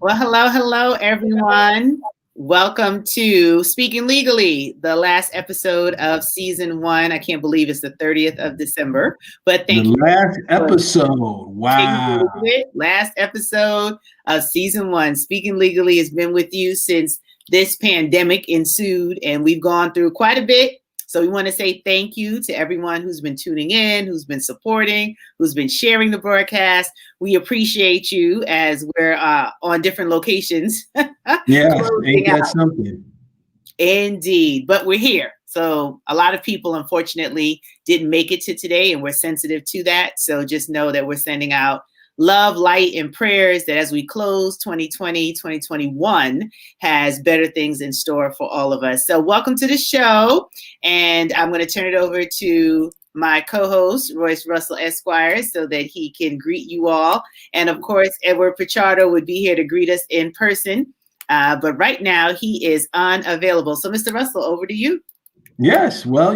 Well, hello, everyone. Welcome to Speaking Legally, the last episode of season 1. I can't believe it's the 30th of December, but The thank you last for episode. can you Wow. believe it? Last episode of season 1. Speaking Legally has been with you since this pandemic ensued, and we've gone through quite a bit. So we want to say thank you to everyone who's been tuning in, who's been supporting, who's been sharing the broadcast. We appreciate you as we're on different locations. Yeah, ain't Closing that out. something? Indeed, but we're here. So a lot of people, unfortunately, didn't make it to today, and we're sensitive to that. So just know that we're sending out love, light, and prayers that as we close 2020, 2021 has better things in store for all of us. So welcome to the show. And I'm going to turn it over to my co-host, Royce Russell Esquire, so that he can greet you all. And of course, Edward Pichardo would be here to greet us in person. But right now, he is unavailable. So, Mr. Russell, over to you. Yes. Well,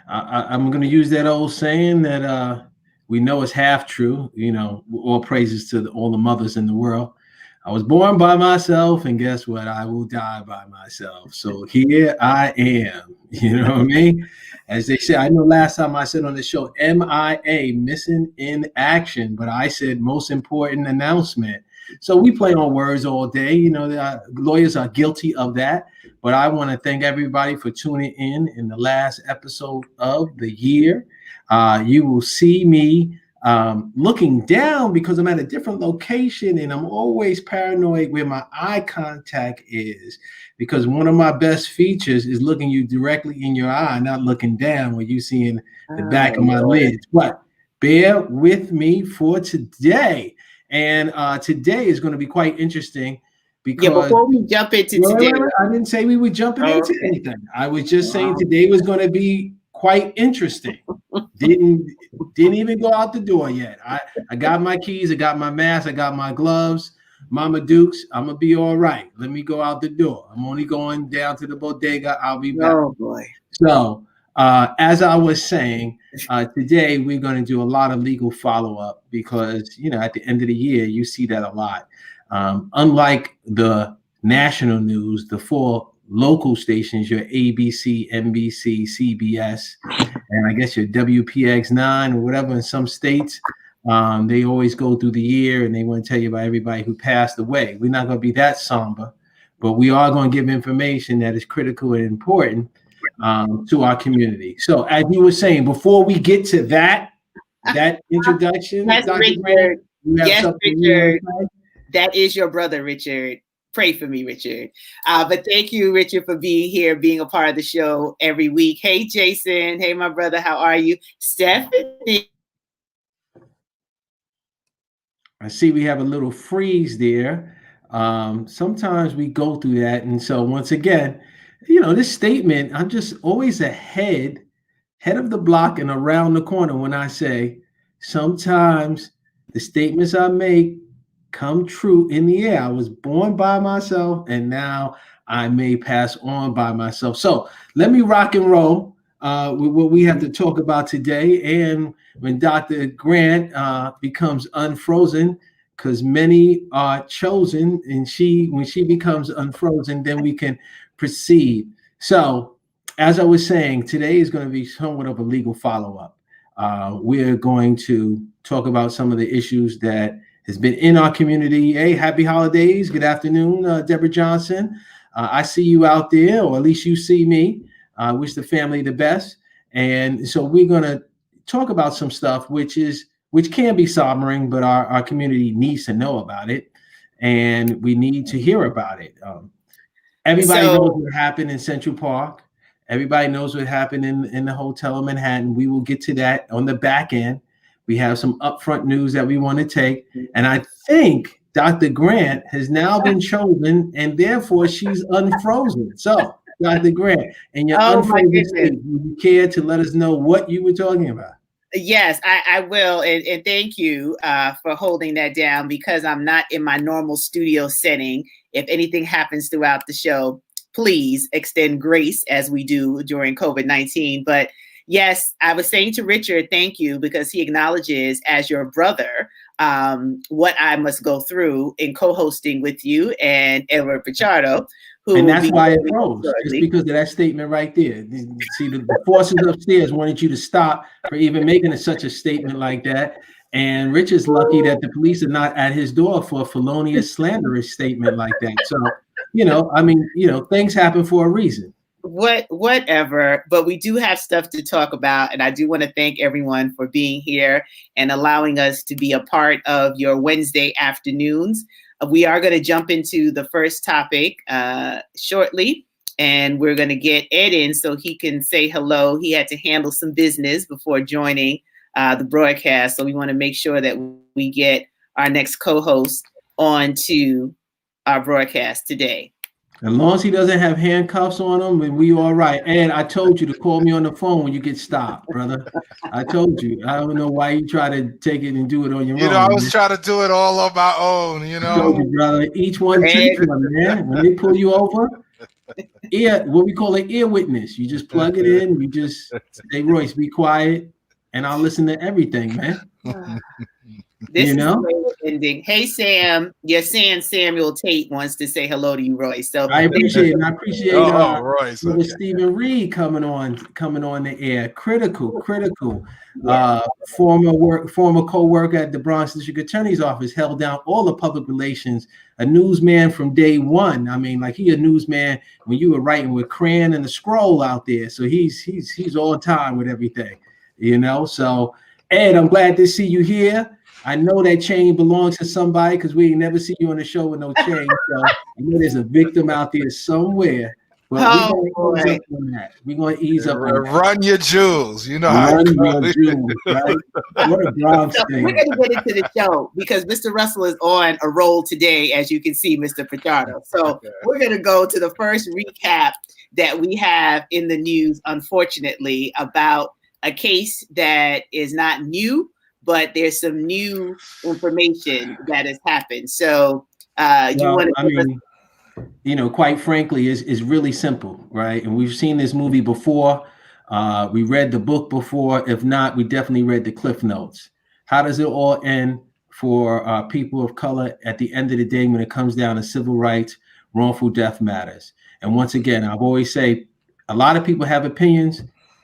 I'm going to use that old saying that we know is half true. All praises to all the mothers in the world. I was born by myself, and guess what? I will die by myself. So here I am. You know what I mean? As they say, I know last time I said on the show, MIA, missing in action, but I said most important announcement. So we play on words all day. The lawyers are guilty of that. But I want to thank everybody for tuning in the last episode of the year. You will see me looking down because I'm at a different location, and I'm always paranoid where my eye contact is, because one of my best features is looking you directly in your eye, not looking down when you seeing the back of my lids. But bear with me for today. And today is going to be quite interesting because before we jump into today. I didn't say we were jumping into anything. I was just saying today was going to be quite interesting. Didn't even go out the door yet. I got my keys, I got my mask, I got my gloves. Mama Dukes, I'm gonna be all right. Let me go out the door. I'm only going down to the bodega. I'll be back. Oh boy. So as I was saying, today we're going to do a lot of legal follow-up because at the end of the year you see that a lot. Unlike the national news, the four local stations, your ABC, NBC, CBS, and I guess your WPX9 or whatever in some states, they always go through the year and they want to tell you about everybody who passed away. We're not going to be that somber, but we are going to give information that is critical and important to our community. So as you were saying, before we get to that introduction, yes, Dr. Richard. Grant, Yes, Richard. That is your brother, Richard. Pray for me, Richard. But thank you, Richard, for being here, being a part of the show every week. Hey, Jason. Hey, my brother. How are you? Stephanie. I see we have a little freeze there. Sometimes we go through that. And so once again, this statement, I'm just always head of the block and around the corner when I say sometimes the statements I make come true in the air. I was born by myself, and now I may pass on by myself. So let me rock and roll with what we have to talk about today. And when Dr. Grant becomes unfrozen, because many are chosen, and when she becomes unfrozen, then we can proceed. So as I was saying, today is going to be somewhat of a legal follow-up. We're going to talk about some of the issues that has been in our community. Hey, happy holidays. Good afternoon, Deborah Johnson. I see you out there, or at least you see me. I wish the family the best. And so we're going to talk about some stuff which can be sobering, but our community needs to know about it, and we need to hear about it. Everybody knows what happened in Central Park. Everybody knows what happened in the Hotel in Manhattan. We will get to that on the back end. We have some upfront news that we want to take. And I think Dr. Grant has now been chosen, and therefore she's unfrozen. So, Dr. Grant, in your unfrozen state, would you care to let us know what you were talking about? Yes, I will. And thank you for holding that down, because I'm not in my normal studio setting. If anything happens throughout the show, please extend grace as we do during COVID-19. But yes, I was saying to Richard, thank you, because he acknowledges as your brother what I must go through in co-hosting with you and Edward Pichardo, who and will that's be why it froze. shortly. Just because of that statement right there. See, the forces upstairs wanted you to stop for even making such a statement like that. And Rich is lucky that the police are not at his door for a felonious, slanderous statement like that. So, I mean, things happen for a reason. Whatever, but we do have stuff to talk about, and I do want to thank everyone for being here and allowing us to be a part of your Wednesday afternoons. We are going to jump into the first topic shortly, and we're going to get Ed in so he can say hello. He had to handle some business before joining the broadcast, so we want to make sure that we get our next co-host onto our broadcast today. As long as he doesn't have handcuffs on him, then we all right. And I told you to call me on the phone when you get stopped, brother. I told you. I don't know why you try to take it and do it on your own. I was trying to do it all on my own, I told you, brother. Each one teach one, man. When they pull you over, what we call an ear witness. You just plug it in. You just say, Royce, be quiet, and I'll listen to everything, man. This is the way we're ending. Hey, Sam, you're saying Samuel Tate wants to say hello to you, Royce. So I appreciate it. I appreciate Royce. Stephen Reed coming on the air. Critical. Former co-worker at the Bronx District Attorney's Office, held down all the public relations, a newsman from day one. I mean, like, he a newsman when you were writing with crayon and the scroll out there. So he's on time with everything, So, Ed, I'm glad to see you here. I know that chain belongs to somebody because we ain't never see you on the show with no chain. So I know there's a victim out there somewhere. But we're going to ease up on that. Run your jewels. You know Run your jewels, right? What a Bronx thing. We're going to get into the show because Mr. Russell is on a roll today, as you can see, Mr. Pichardo. So we're going to go to the first recap that we have in the news, unfortunately, about a case that is not new, but there's some new information that has happened. So quite frankly, is really simple, right? And we've seen this movie before. We read the book before. If not, we definitely read the Cliff Notes. How does it all end for people of color at the end of the day when it comes down to civil rights, wrongful death matters? And once again, I've always say a lot of people have opinions.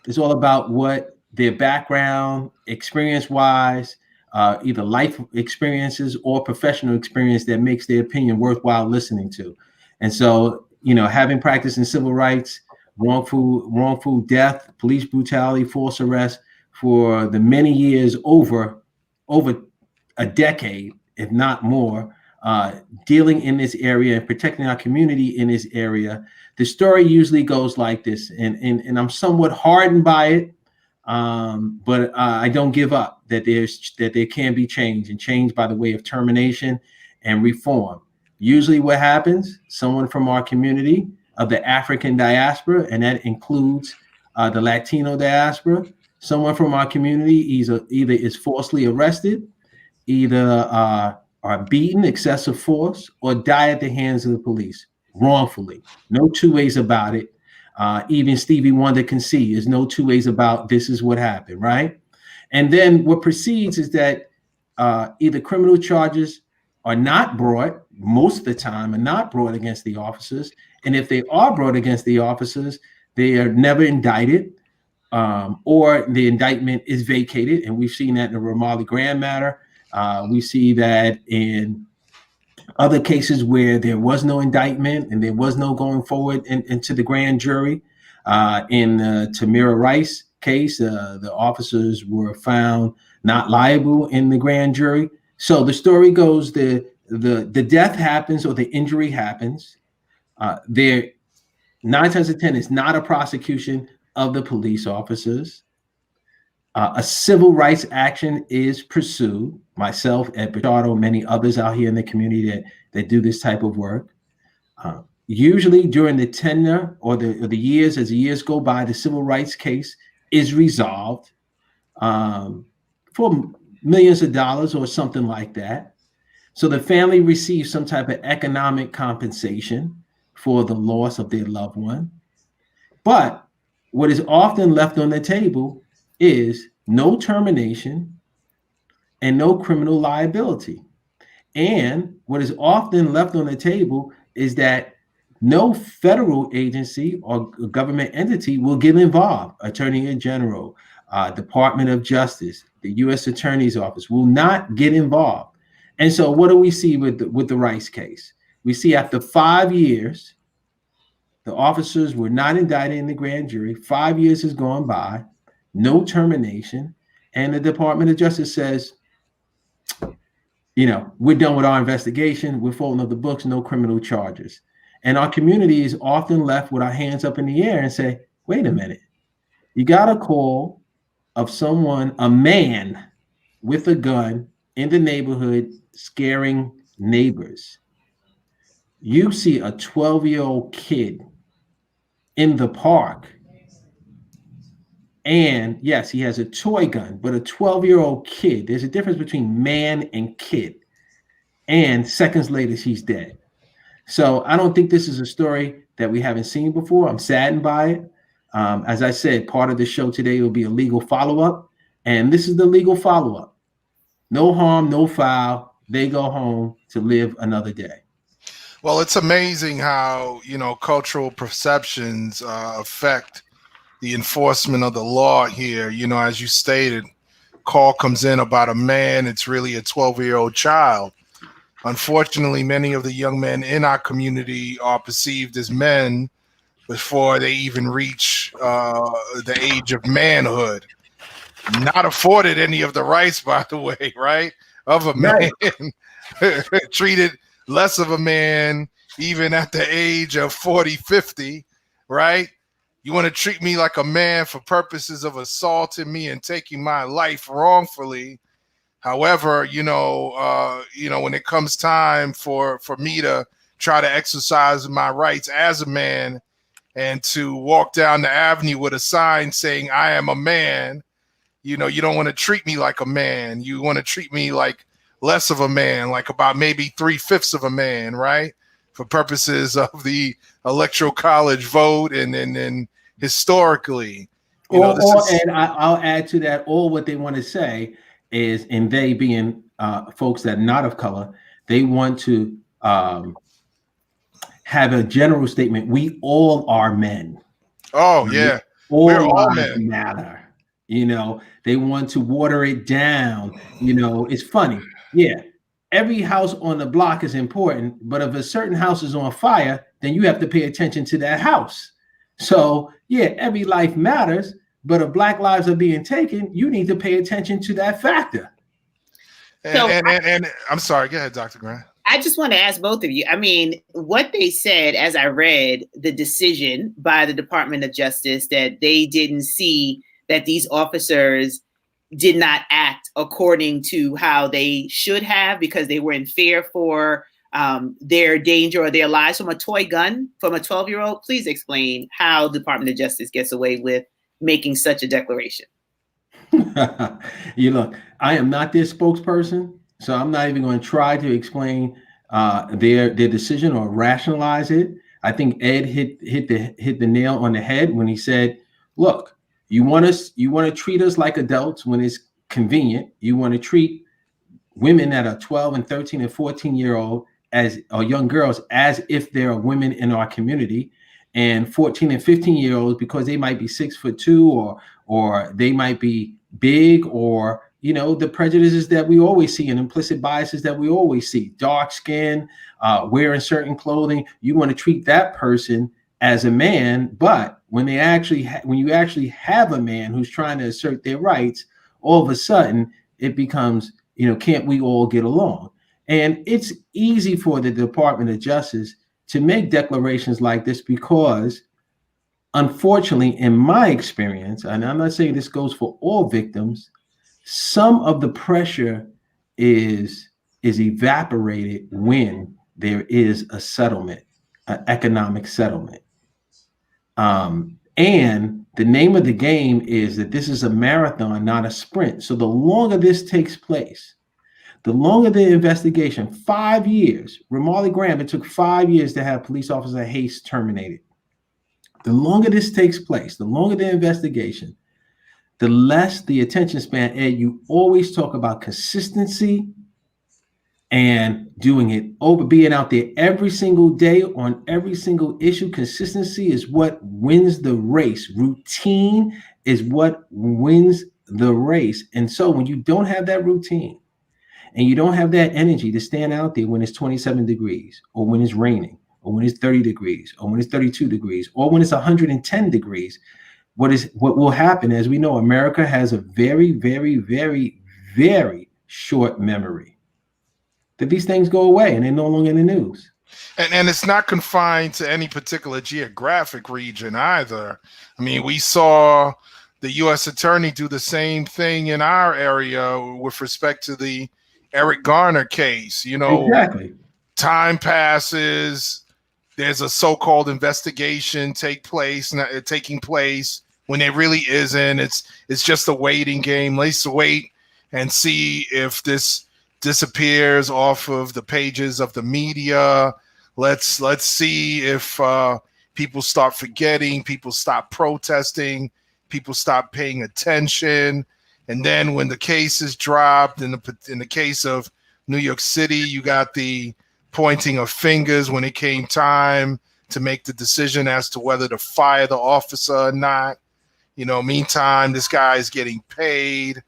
It's all about what their background, experience-wise, either life experiences or professional experience that makes their opinion worthwhile listening to. And so, having practiced in civil rights, wrongful death, police brutality, false arrest for the many years over a decade, if not more, dealing in this area and protecting our community in this area, the story usually goes like this. And I'm somewhat hardened by it. But I don't give up that there can be change by the way of termination and reform. Usually what happens, someone from our community of the African diaspora, and that includes the Latino diaspora, someone from our community either is falsely arrested, either are beaten, excessive force, or die at the hands of the police wrongfully. No two ways about it. Even Stevie Wonder can see there's no two ways about this is what happened, right? And then what proceeds is that either criminal charges are not brought, most of the time are not brought against the officers. And if they are brought against the officers, they are never indicted, or the indictment is vacated. And we've seen that in the Ramarley Graham matter. We see that in other cases where there was no indictment and there was no going forward into the grand jury. In the Tamir Rice case, the officers were found not liable in the grand jury. So the story goes, the death happens or the injury happens. There, 9 times out of 10 is not a prosecution of the police officers. A civil rights action is pursued. Myself, Ed Pichardo, many others out here in the community that do this type of work. Usually during the tenure or the years, as the years go by, the civil rights case is resolved for millions of dollars or something like that. So the family receives some type of economic compensation for the loss of their loved one. But what is often left on the table is no termination, and no criminal liability. And what is often left on the table is that no federal agency or government entity will get involved. Attorney General, Department of Justice, the U.S. Attorney's Office will not get involved. And so what do we see with the Rice case? We see after 5 years, the officers were not indicted in the grand jury. 5 years has gone by, no termination. And the Department of Justice says, we're done with our investigation. We're folding up the books, no criminal charges. And our community is often left with our hands up in the air and say, wait a minute. You got a call of someone, a man with a gun in the neighborhood scaring neighbors. You see a 12-year-old kid in the park. And yes, he has a toy gun, but a 12-year-old kid, there's a difference between man and kid. And seconds later, she's dead. So I don't think this is a story that we haven't seen before. I'm saddened by it. As I said, part of the show today will be a legal follow-up. And this is the legal follow-up. No harm, no foul. They go home to live another day. Well, it's amazing how, cultural perceptions affect the enforcement of the law here. As you stated, call comes in about a man. It's really a 12-year-old child. Unfortunately, many of the young men in our community are perceived as men before they even reach the age of manhood. Not afforded any of the rights, by the way, right? Of a man. Right. Treated less of a man even at the age of 40, 50, right? You want to treat me like a man for purposes of assaulting me and taking my life wrongfully. However, when it comes time for me to try to exercise my rights as a man and to walk down the avenue with a sign saying I am a man, you don't want to treat me like a man. You want to treat me like less of a man, like about maybe 3/5 of a man, right? For purposes of the electoral college vote and historically. And I'll add to that, all what they want to say is, and they being folks that are not of color, they want to have a general statement. We all are men. Oh, yeah. We're all men. Matter. They want to water it down. It's funny. Yeah. Every house on the block is important, but if a certain house is on fire, then you have to pay attention to that house. So, yeah, every life matters. But if Black lives are being taken, you need to pay attention to that factor. And I'm sorry, go ahead, Dr. Grant. I just want to ask both of you. I mean, what they said as I read the decision by the Department of Justice, that they didn't see that these officers did not act according to how they should have because they were in fear for their danger or their lives from a toy gun from a 12-year-old. Please explain how the Department of Justice gets away with making such a declaration. Look, I am not their spokesperson, so I'm not even going to try to explain their decision or rationalize it. I think Ed hit the nail on the head when he said, look, you want to treat us like adults when it's convenient. You want to treat women that are 12 and 13 and 14-year-old or young girls as if they're women in our community. And 14 and 15-year-olds, because they might be 6'2" or they might be big, or the prejudices that we always see and implicit biases that we always see, dark skin, wearing certain clothing. You want to treat that person as a man, but when you actually have a man who's trying to assert their rights, all of a sudden it becomes, can't we all get along? And it's easy for the Department of Justice to make declarations like this because, unfortunately, in my experience, and I'm not saying this goes for all victims, some of the pressure is evaporated when there is a settlement, an economic settlement. And the name of the game is that this is a marathon, not a sprint. So the longer this takes place, the longer the investigation, 5 years, Ramarley Graham, it took 5 years to have police officer Hayes terminated. The longer this takes place, the longer the investigation, the less the attention span. Ed, you always talk about consistency and doing it over, being out there every single day on every single issue. Consistency is what wins the race. Routine is what wins the race. And so when you don't have that routine and you don't have that energy to stand out there when it's 27 degrees or when it's raining or when it's 30 degrees or when it's 32 degrees or when it's 110 degrees, what will happen? As we know, America has a very, very, very, very short memory. That these things go away and they're no longer in the news. And it's not confined to any particular geographic region either. I mean, we saw the U.S. attorney do the same thing in our area with respect to the Eric Garner case. You know, exactly. Time passes. There's a so-called investigation taking place when there really isn't. It's just a waiting game. Let's wait and see if this disappears off of the pages of the media. Let's see if people start forgetting, people stop protesting, people stop paying attention. And then when the case is dropped, in the case of New York City, you got the pointing of fingers when it came time to make the decision as to whether to fire the officer or not. You know, meantime, this guy is getting paid.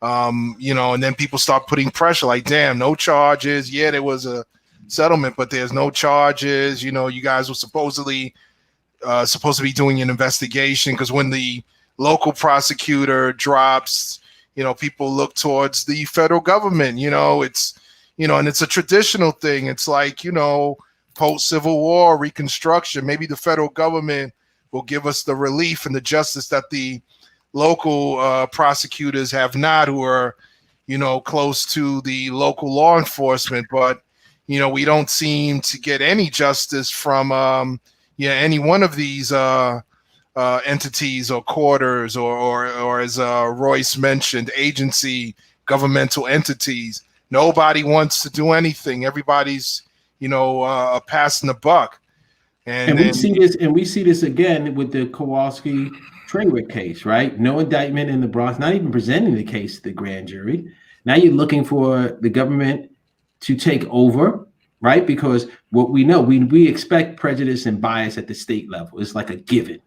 You know, and then people start putting pressure like, damn, no charges. Yeah, there was a settlement, but there's no charges. You know, you guys were supposed to be doing an investigation, because when the local prosecutor drops, you know, people look towards the federal government. You know, it's, you know, and it's a traditional thing. It's like, you know, post-Civil War Reconstruction, maybe the federal government will give us the relief and the justice that the local prosecutors have not, who are, you know, close to the local law enforcement. But, you know, we don't seem to get any justice from any one of these entities or quarters or as Royce mentioned, agency governmental entities. Nobody wants to do anything. Everybody's, you know, passing the buck. And we see this again with the Kowalski Trawick case, right? No indictment in the Bronx, not even presenting the case to the grand jury. Now you're looking for the government to take over, right? Because what we know, we expect prejudice and bias at the state level. It's like a given.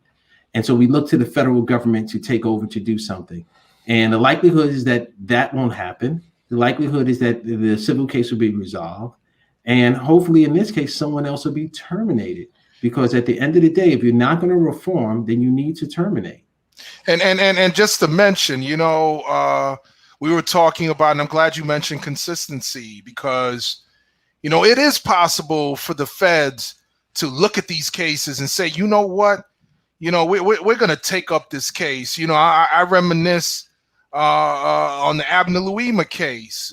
And so we look to the federal government to take over to do something. And the likelihood is that that won't happen. The likelihood is that the civil case will be resolved. And hopefully in this case, someone else will be terminated. Because at the end of the day, if you're not going to reform, then you need to terminate. And just to mention, you know, we were talking about, and I'm glad you mentioned consistency, because, you know, it is possible for the feds to look at these cases and say, you know what, you know, we're going to take up this case. You know, I reminisce on the Abner Louima case,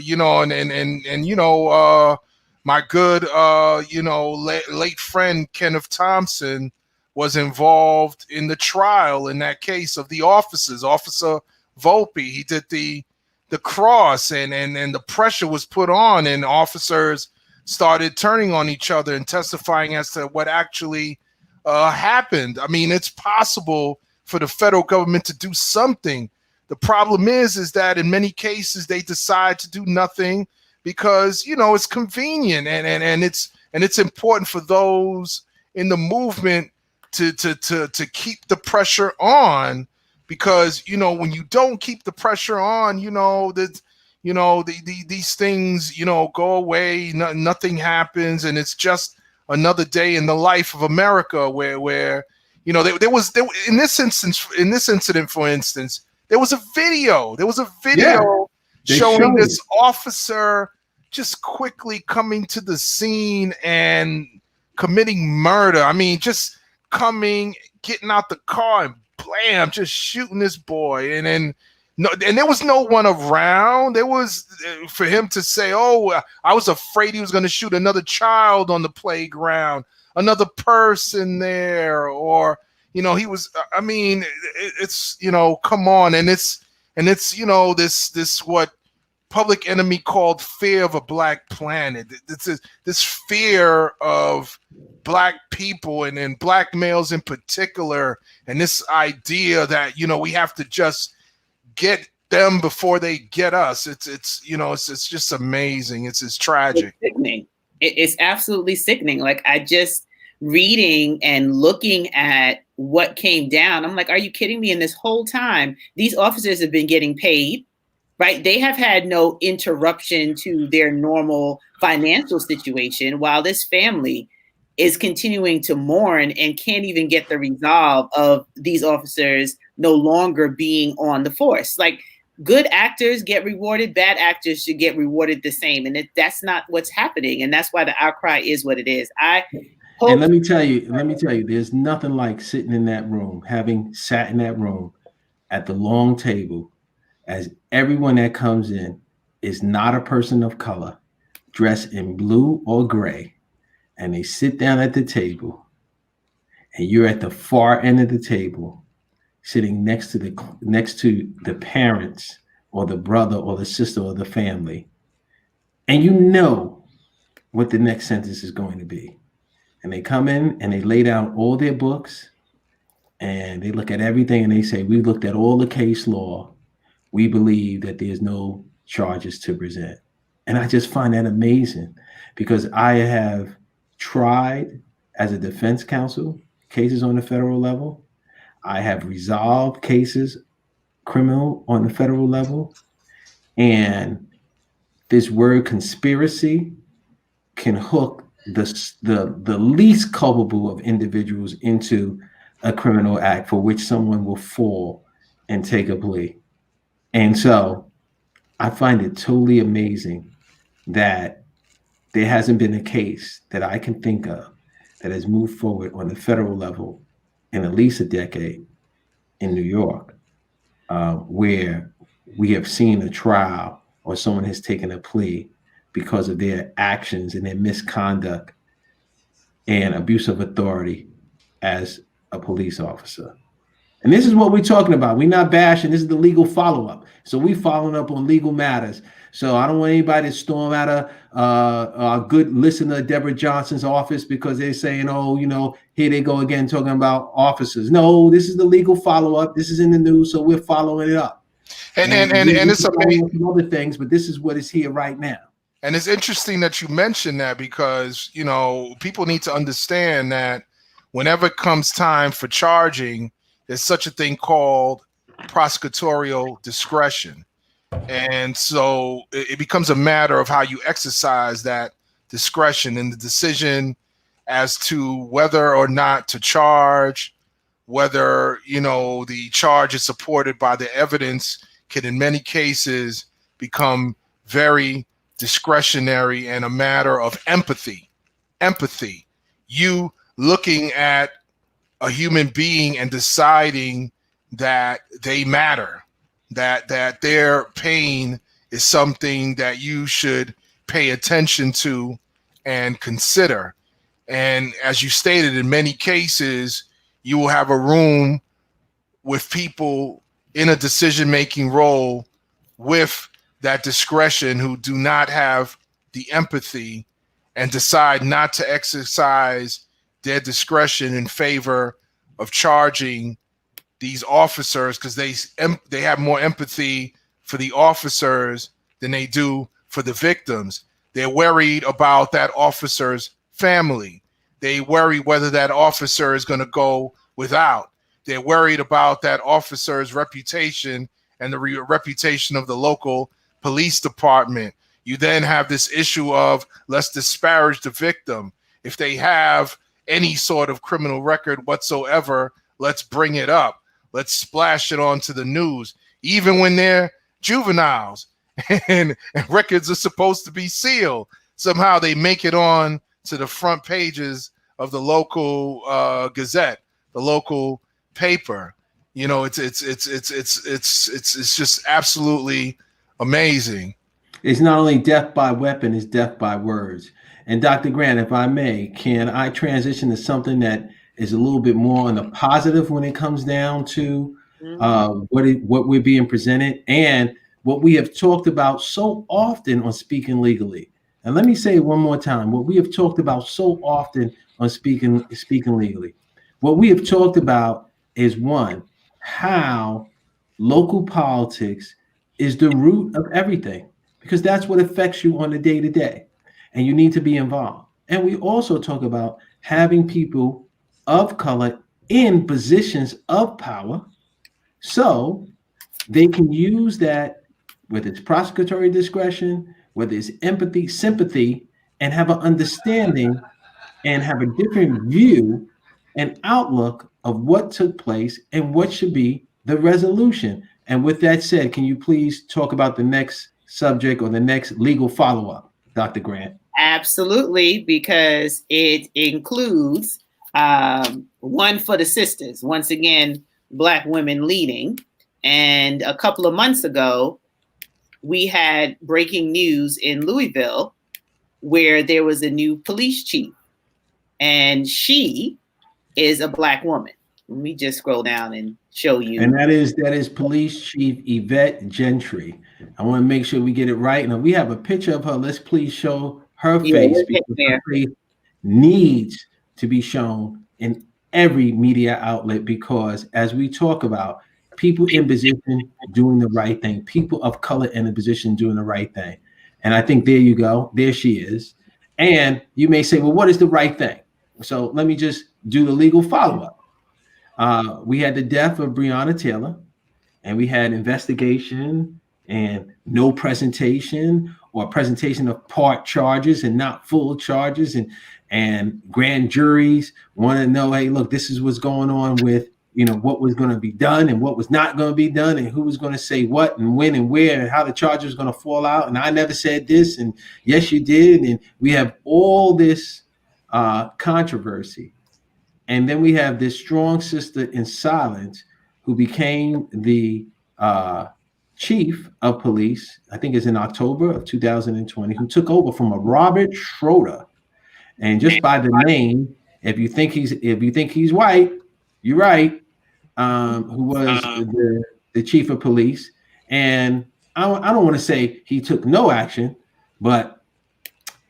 you know, and you know, my good, you know, late friend Kenneth Thompson was involved in the trial in that case of the officers. Officer Volpe, he did the cross, and the pressure was put on, and officers started turning on each other and testifying as to what actually happened. I mean, it's possible for the federal government to do something. The problem is that in many cases they decide to do nothing, because, you know, it's convenient and it's important for those in the movement to keep the pressure on, because, you know, when you don't keep the pressure on, you know, that, you know, these things, you know, go away, nothing happens, and it's just another day in the life of America where you know, there was in this incident, for instance, there was a video showing this officer just quickly coming to the scene and committing murder. I mean, just getting out the car and blam, just shooting this boy. And then there was no one around. There was, for him to say, oh, I was afraid he was going to shoot another child on the playground, another person there, or, you know, he was, I mean, it's, you know, come on. And it's, you know, this what public enemy called fear of a black planet. This fear of black people and black males in particular, and this idea that, you know, we have to just get them before they get us. It's just amazing. It's tragic. It's sickening. It's absolutely sickening. Like, I just reading and looking at what came down, I'm like, are you kidding me? And this whole time, these officers have been getting paid, right? They have had no interruption to their normal financial situation, while this family is continuing to mourn and can't even get the resolve of these officers no longer being on the force. Like, good actors get rewarded, bad actors should get rewarded the same. And that's not what's happening. And that's why the outcry is what it is. And let me tell you, there's nothing like sitting in that room, having sat in that room at the long table, as everyone that comes in is not a person of color, dressed in blue or gray, and they sit down at the table, and you're at the far end of the table, sitting next to the parents or the brother or the sister or the family, and you know what the next sentence is going to be. And they come in and they lay down all their books and they look at everything and they say, we looked at all the case law. We believe that there's no charges to present. And I just find that amazing, because I have tried as a defense counsel cases on the federal level. I have resolved cases, criminal, on the federal level. And this word conspiracy can hook the least culpable of individuals into a criminal act for which someone will fall and take a plea. And so I find it totally amazing that there hasn't been a case that I can think of that has moved forward on the federal level in at least a decade in New York, where we have seen a trial or someone has taken a plea because of their actions and their misconduct and abuse of authority as a police officer. And this is what we're talking about. We're not bashing. This is the legal follow-up. So we're following up on legal matters. So I don't want anybody to storm out of a good listener, Deborah Johnson's office, because they're saying, oh, you know, here they go again talking about officers. No, this is the legal follow-up. This is in the news, so we're following it up. And it's amazing. Other things, but this is what is here right now. And it's interesting that you mentioned that, because, you know, people need to understand that whenever it comes time for charging, there's such a thing called prosecutorial discretion. And so it becomes a matter of how you exercise that discretion in the decision as to whether or not to charge, whether, you know, the charge is supported by the evidence can in many cases become very discretionary and a matter of empathy. You looking at a human being and deciding that they matter, that their pain is something that you should pay attention to and consider. And as you stated, in many cases, you will have a room with people in a decision-making role with that discretion who do not have the empathy and decide not to exercise their discretion in favor of charging these officers, because they have more empathy for the officers than they do for the victims. They're worried about that officer's family. They worry whether that officer is going to go without. They're worried about that officer's reputation and the reputation of the local police department. You then have this issue of, let's disparage the victim. If they have any sort of criminal record whatsoever, let's bring it up. Let's splash it onto the news, even when they're juveniles and records are supposed to be sealed. Somehow they make it on to the front pages of the local Gazette, the local paper. You know, it's just absolutely amazing. It's not only death by weapon, it's death by words. And Dr. Grant, if I may, can I transition to something that is a little bit more on the positive when it comes down to what we're being presented? And what we have talked about so often on Speaking Legally. And let me say it one more time, what we have talked about so often on Speaking Legally. What we have talked about is, one, how local politics is the root of everything, because that's what affects you on the day-to-day, and you need to be involved. And we also talk about having people of color in positions of power so they can use that, whether it's prosecutorial discretion, whether it's empathy, sympathy, and have an understanding and have a different view and outlook of what took place and what should be the resolution. And with that said, can you please talk about the next subject or the next legal follow-up, Dr. Grant? Absolutely, because it includes one for the sisters, once again, Black women leading. And a couple of months ago, we had breaking news in Louisville where there was a new police chief, and she is a Black woman. Let me just scroll down and show you. And that is Police Chief Yvette Gentry. I want to make sure we get it right. Now we have a picture of her. Let's please show her face, because her face needs to be shown in every media outlet, because as we talk about people in position doing the right thing, people of color in a position doing the right thing. And I think there you go. There she is. And you may say, well, what is the right thing? So let me just do the legal follow-up. We had the death of Breonna Taylor, and we had investigation and no presentation, or presentation of part charges and not full charges, and grand juries want to know, hey, look, this is what's going on with, what was going to be done and what was not going to be done, and who was going to say what and when and where, and how the charges are going to fall out. And I never said this, and yes, you did. And we have all this controversy. And then we have this strong sister in silence who became the chief of police, I think it's in October of 2020, who took over from a Robert Schroeder. And just by the name, if you think he's white, you're right. Who was the chief of police. And I don't want to say he took no action, but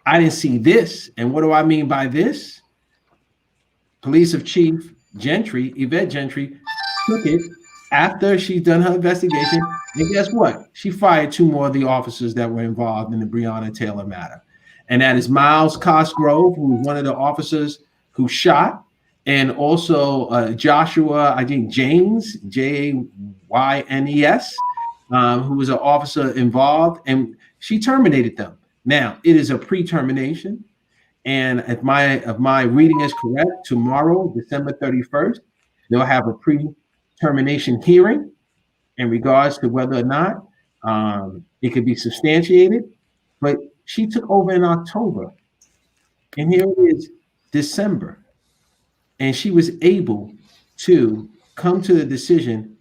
I didn't see this. And what do I mean by this? Police of Chief Gentry, Yvette Gentry, took it after she'd done her investigation. And guess what? She fired 2 more of the officers that were involved in the Breonna Taylor matter. And that is Miles Cosgrove, who was one of the officers who shot, and also Joshua, I think James, Jaynes, who was an officer involved, and she terminated them. Now, it is a pre-termination. And if my reading is correct, tomorrow, December 31st, they'll have a pre-termination hearing in regards to whether or not it could be substantiated. But she took over in October, and here it is December, and she was able to come to the decision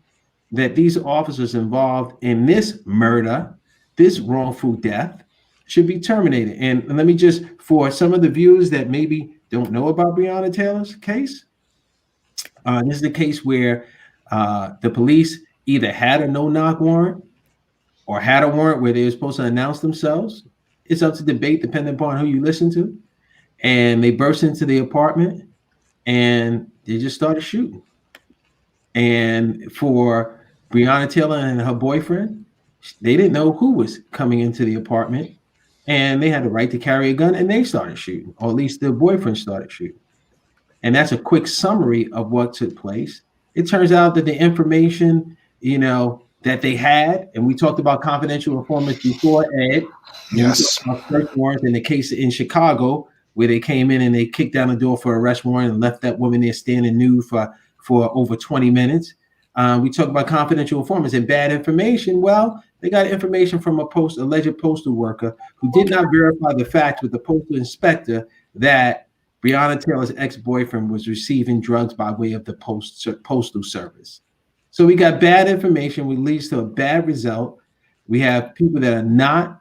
that these officers involved in this murder, this wrongful death, should be terminated. And let me just, for some of the viewers that maybe don't know about Breonna Taylor's case, this is the case where the police either had a no-knock warrant or had a warrant where they were supposed to announce themselves. It's up to debate depending upon who you listen to. And they burst into the apartment and they just started shooting. And for Breonna Taylor and her boyfriend, they didn't know who was coming into the apartment, and they had the right to carry a gun, and they started shooting, or at least their boyfriend started shooting. And that's a quick summary of what took place. It turns out that the information, that they had, and we talked about confidential informants before, Ed. Yes. Search warrants in the case in Chicago, where they came in and they kicked down the door for an arrest warrant and left that woman there standing nude for over 20 minutes. We talk about confidential informants and bad information. Well, they got information from alleged postal worker who did not verify the facts with the postal inspector that Breonna Taylor's ex-boyfriend was receiving drugs by way of the postal service. So we got bad information, which leads to a bad result. We have people that are not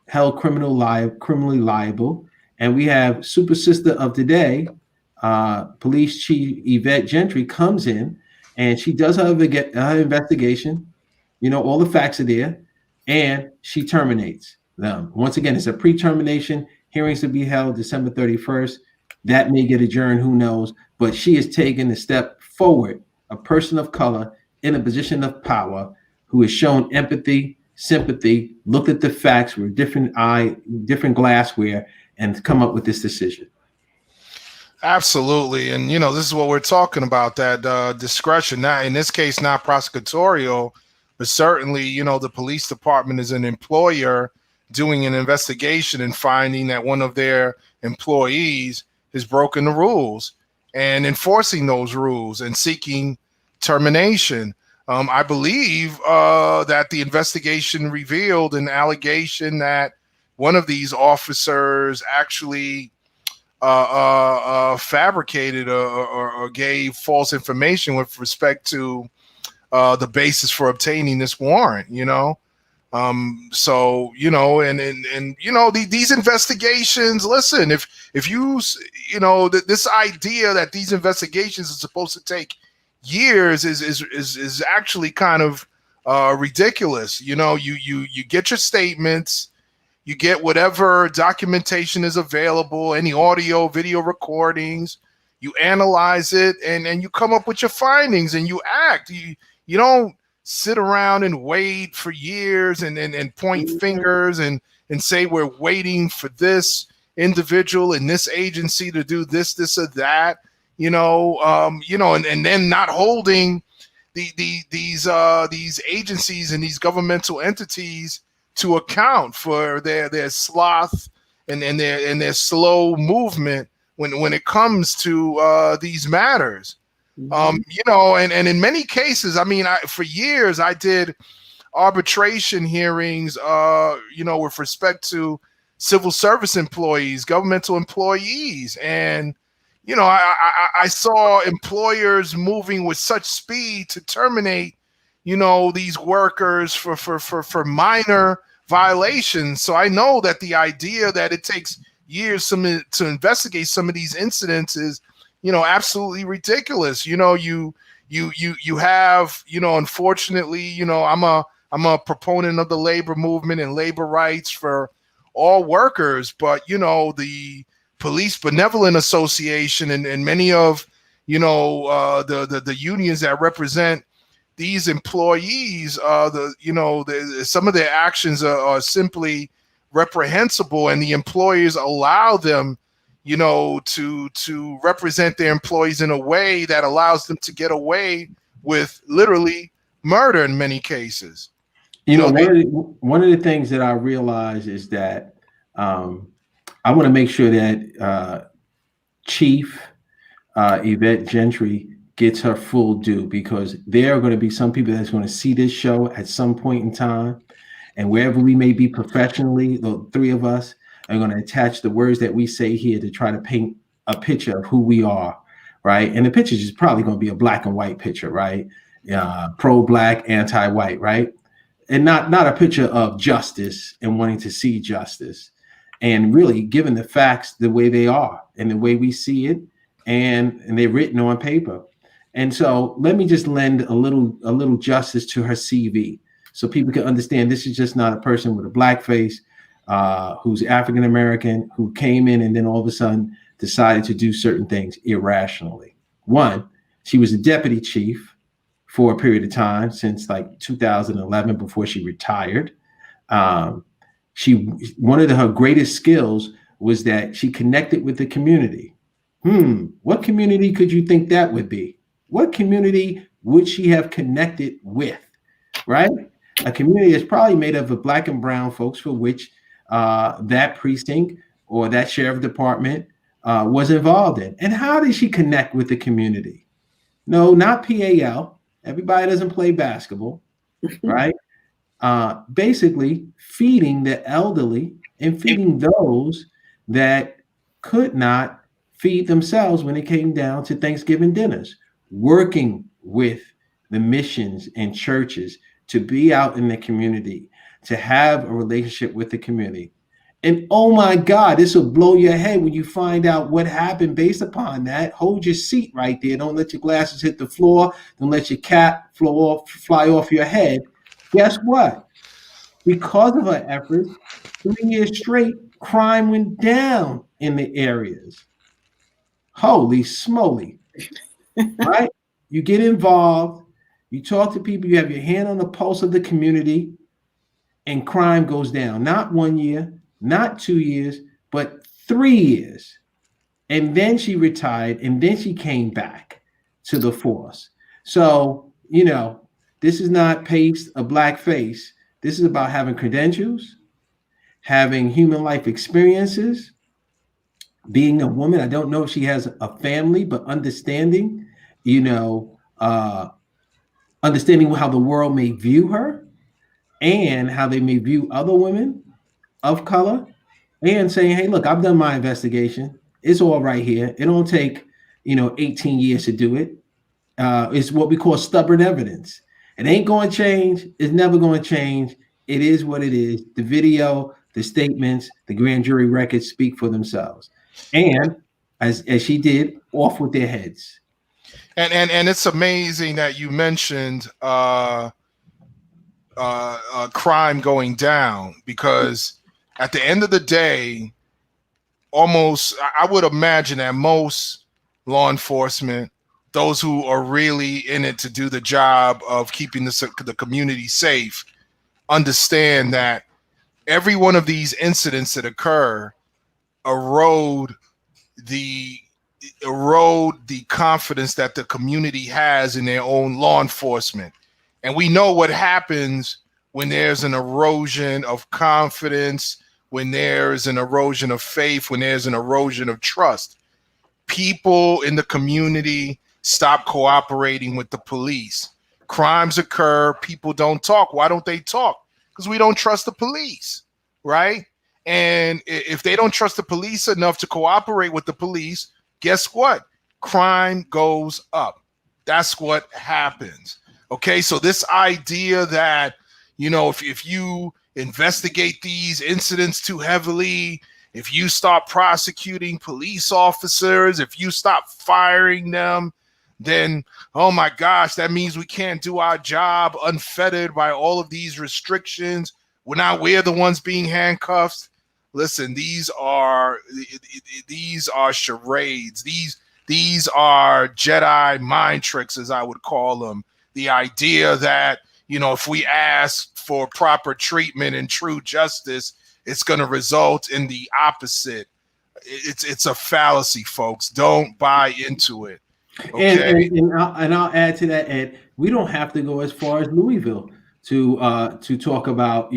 held criminally liable, and we have super sister of today, Police Chief Yvette Gentry, comes in and she does her investigation. all the facts are there, and she terminates them. Once again, it's a pre-termination. Hearings to be held December 31st. That may get adjourned, who knows? But she is taking a step forward, a person of color in a position of power who has shown empathy, sympathy, looked at the facts with different glassware, and come up with this decision. Absolutely. And, this is what we're talking about, that discretion. Now, in this case, not prosecutorial, but certainly, the police department is an employer doing an investigation and finding that one of their employees has broken the rules and enforcing those rules and seeking termination. I believe that the investigation revealed an allegation that one of these officers actually fabricated or gave false information with respect to the basis for obtaining this warrant. So these investigations. Listen, if you this idea that these investigations are supposed to take years is actually kind of ridiculous. You get your statements. You get whatever documentation is available, any audio, video recordings, you analyze it, and you come up with your findings and you act. You don't sit around and wait for years and point fingers and say we're waiting for this individual in this agency to do this or that, and then not holding these agencies and these governmental entities to account for their sloth and their slow movement when it comes to these matters. And in many cases, for years I did arbitration hearings, with respect to civil service employees, governmental employees, and I saw employers moving with such speed to terminate these workers for minor violations. So I know that the idea that it takes years to investigate some of these incidents is, absolutely ridiculous. You have, unfortunately, I'm a proponent of the labor movement and labor rights for all workers, but the Police Benevolent Association and many of the unions that represent these employees, some of their actions are simply reprehensible, and the employers allow them, to represent their employees in a way that allows them to get away with literally murder in many cases. One of the things that I realize is that I want to make sure that Chief Yvette Gentry gets her full due, because there are going to be some people that's going to see this show at some point in time, and wherever we may be professionally, the three of us are going to attach the words that we say here to try to paint a picture of who we are, right? And the picture is probably going to be a black and white picture, right? Pro-black, anti-white, right? And not a picture of justice and wanting to see justice, and really given the facts the way they are and the way we see it, and they're written on paper. And so let me just lend a little justice to her CV, so people can understand this is just not a person with a black face who's African American, who came in and then all of a sudden decided to do certain things irrationally. One, she was a deputy chief for a period of time since like 2011 before she retired. One of her greatest skills was that she connected with the community. What community could you think that would be? What community would she have connected with, right? A community that's probably made up of black and brown folks for which that precinct or that sheriff department was involved in. And how did she connect with the community? No, not PAL. Everybody doesn't play basketball, right? Basically feeding the elderly and feeding those that could not feed themselves when it came down to Thanksgiving dinners, working with the missions and churches to be out in the community, to have a relationship with the community. And oh my God, this will blow your head when you find out what happened based upon that. Hold your seat right there. Don't let your glasses hit the floor. Don't let your cap fly off your head. Guess what? Because of her efforts, 3 years straight, crime went down in the areas. Holy smoly, right? You get involved, you talk to people, you have your hand on the pulse of the community, and crime goes down. Not 1 year, not 2 years, but 3 years. And then she retired, and then she came back to the force. So, this is not paste a black face. This is about having credentials, having human life experiences, being a woman. I don't know if she has a family, but understanding, understanding how the world may view her and how they may view other women of color, and saying, hey, look, I've done my investigation. It's all right here. It don't take, 18 years to do it. It's what we call stubborn evidence. It ain't going to change. It's never going to change. It is what it is. The video, the statements, the grand jury records speak for themselves. And as she did, off with their heads. And it's amazing that you mentioned crime going down, because at the end of the day, I would imagine that most law enforcement, those who are really in it to do the job of keeping the community safe, understand that every one of these incidents that occur erode the confidence that the community has in their own law enforcement. And we know what happens when there's an erosion of confidence, when there's an erosion of faith, when there's an erosion of trust. People in the community stop cooperating with the police. Crimes occur, people don't talk. Why don't they talk? Because we don't trust the police, right? And if they don't trust the police enough to cooperate with the police, guess what? Crime goes up. That's what happens. Okay, so this idea that, if you investigate these incidents too heavily, if you stop prosecuting police officers, if you stop firing them, then, oh my gosh, that means we can't do our job unfettered by all of these restrictions. We're the ones being handcuffed. Listen, these are charades. These are Jedi mind tricks, as I would call them. The idea that, if we ask for proper treatment and true justice, it's going to result in the opposite. It's a fallacy, folks. Don't buy into it. Okay? And I'll add to that, Ed. We don't have to go as far as Louisville to talk about,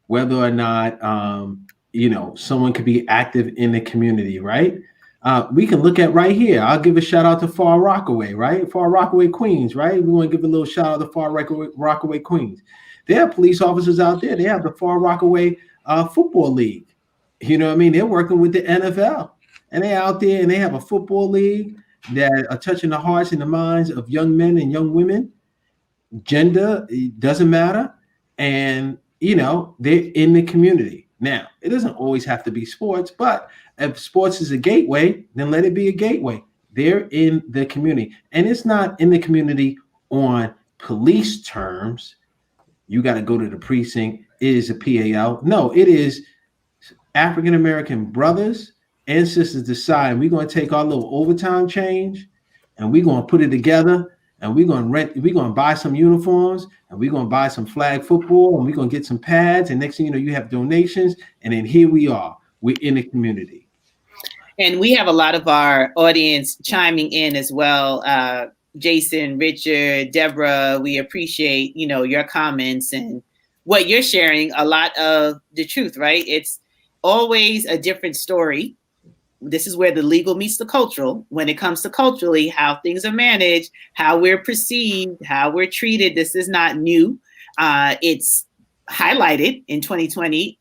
whether or not someone could be active in the community, right? We can look at right here. I'll give a shout out to Far Rockaway, right? Far Rockaway, Queens, right? We want to give a little shout out to Far Rockaway, Queens. There are police officers out there. They have the Far Rockaway Football League. You know what I mean? They're working with the NFL, and they're out there and they have a football league that are touching the hearts and the minds of young men and young women. Gender, it doesn't matter. And, they're in the community. Now, it doesn't always have to be sports, but if sports is a gateway, then let it be a gateway. They're in the community. And it's not in the community on police terms. You got to go to the precinct. It is a PAL. No, it is African-American brothers and sisters decide we're going to take our little overtime change and we're going to put it together, and we're going to buy some uniforms, and we're going to buy some flag football, and we're going to get some pads. And next thing you know, you have donations. And then here we are. We're in the community. And we have a lot of our audience chiming in as well. Jason, Richard, Deborah, we appreciate, your comments and what you're sharing. A lot of the truth, right? It's always a different story. This is where the legal meets the cultural. When it comes to culturally, how things are managed, how we're perceived, how we're treated. This is not new. It's highlighted in 2020,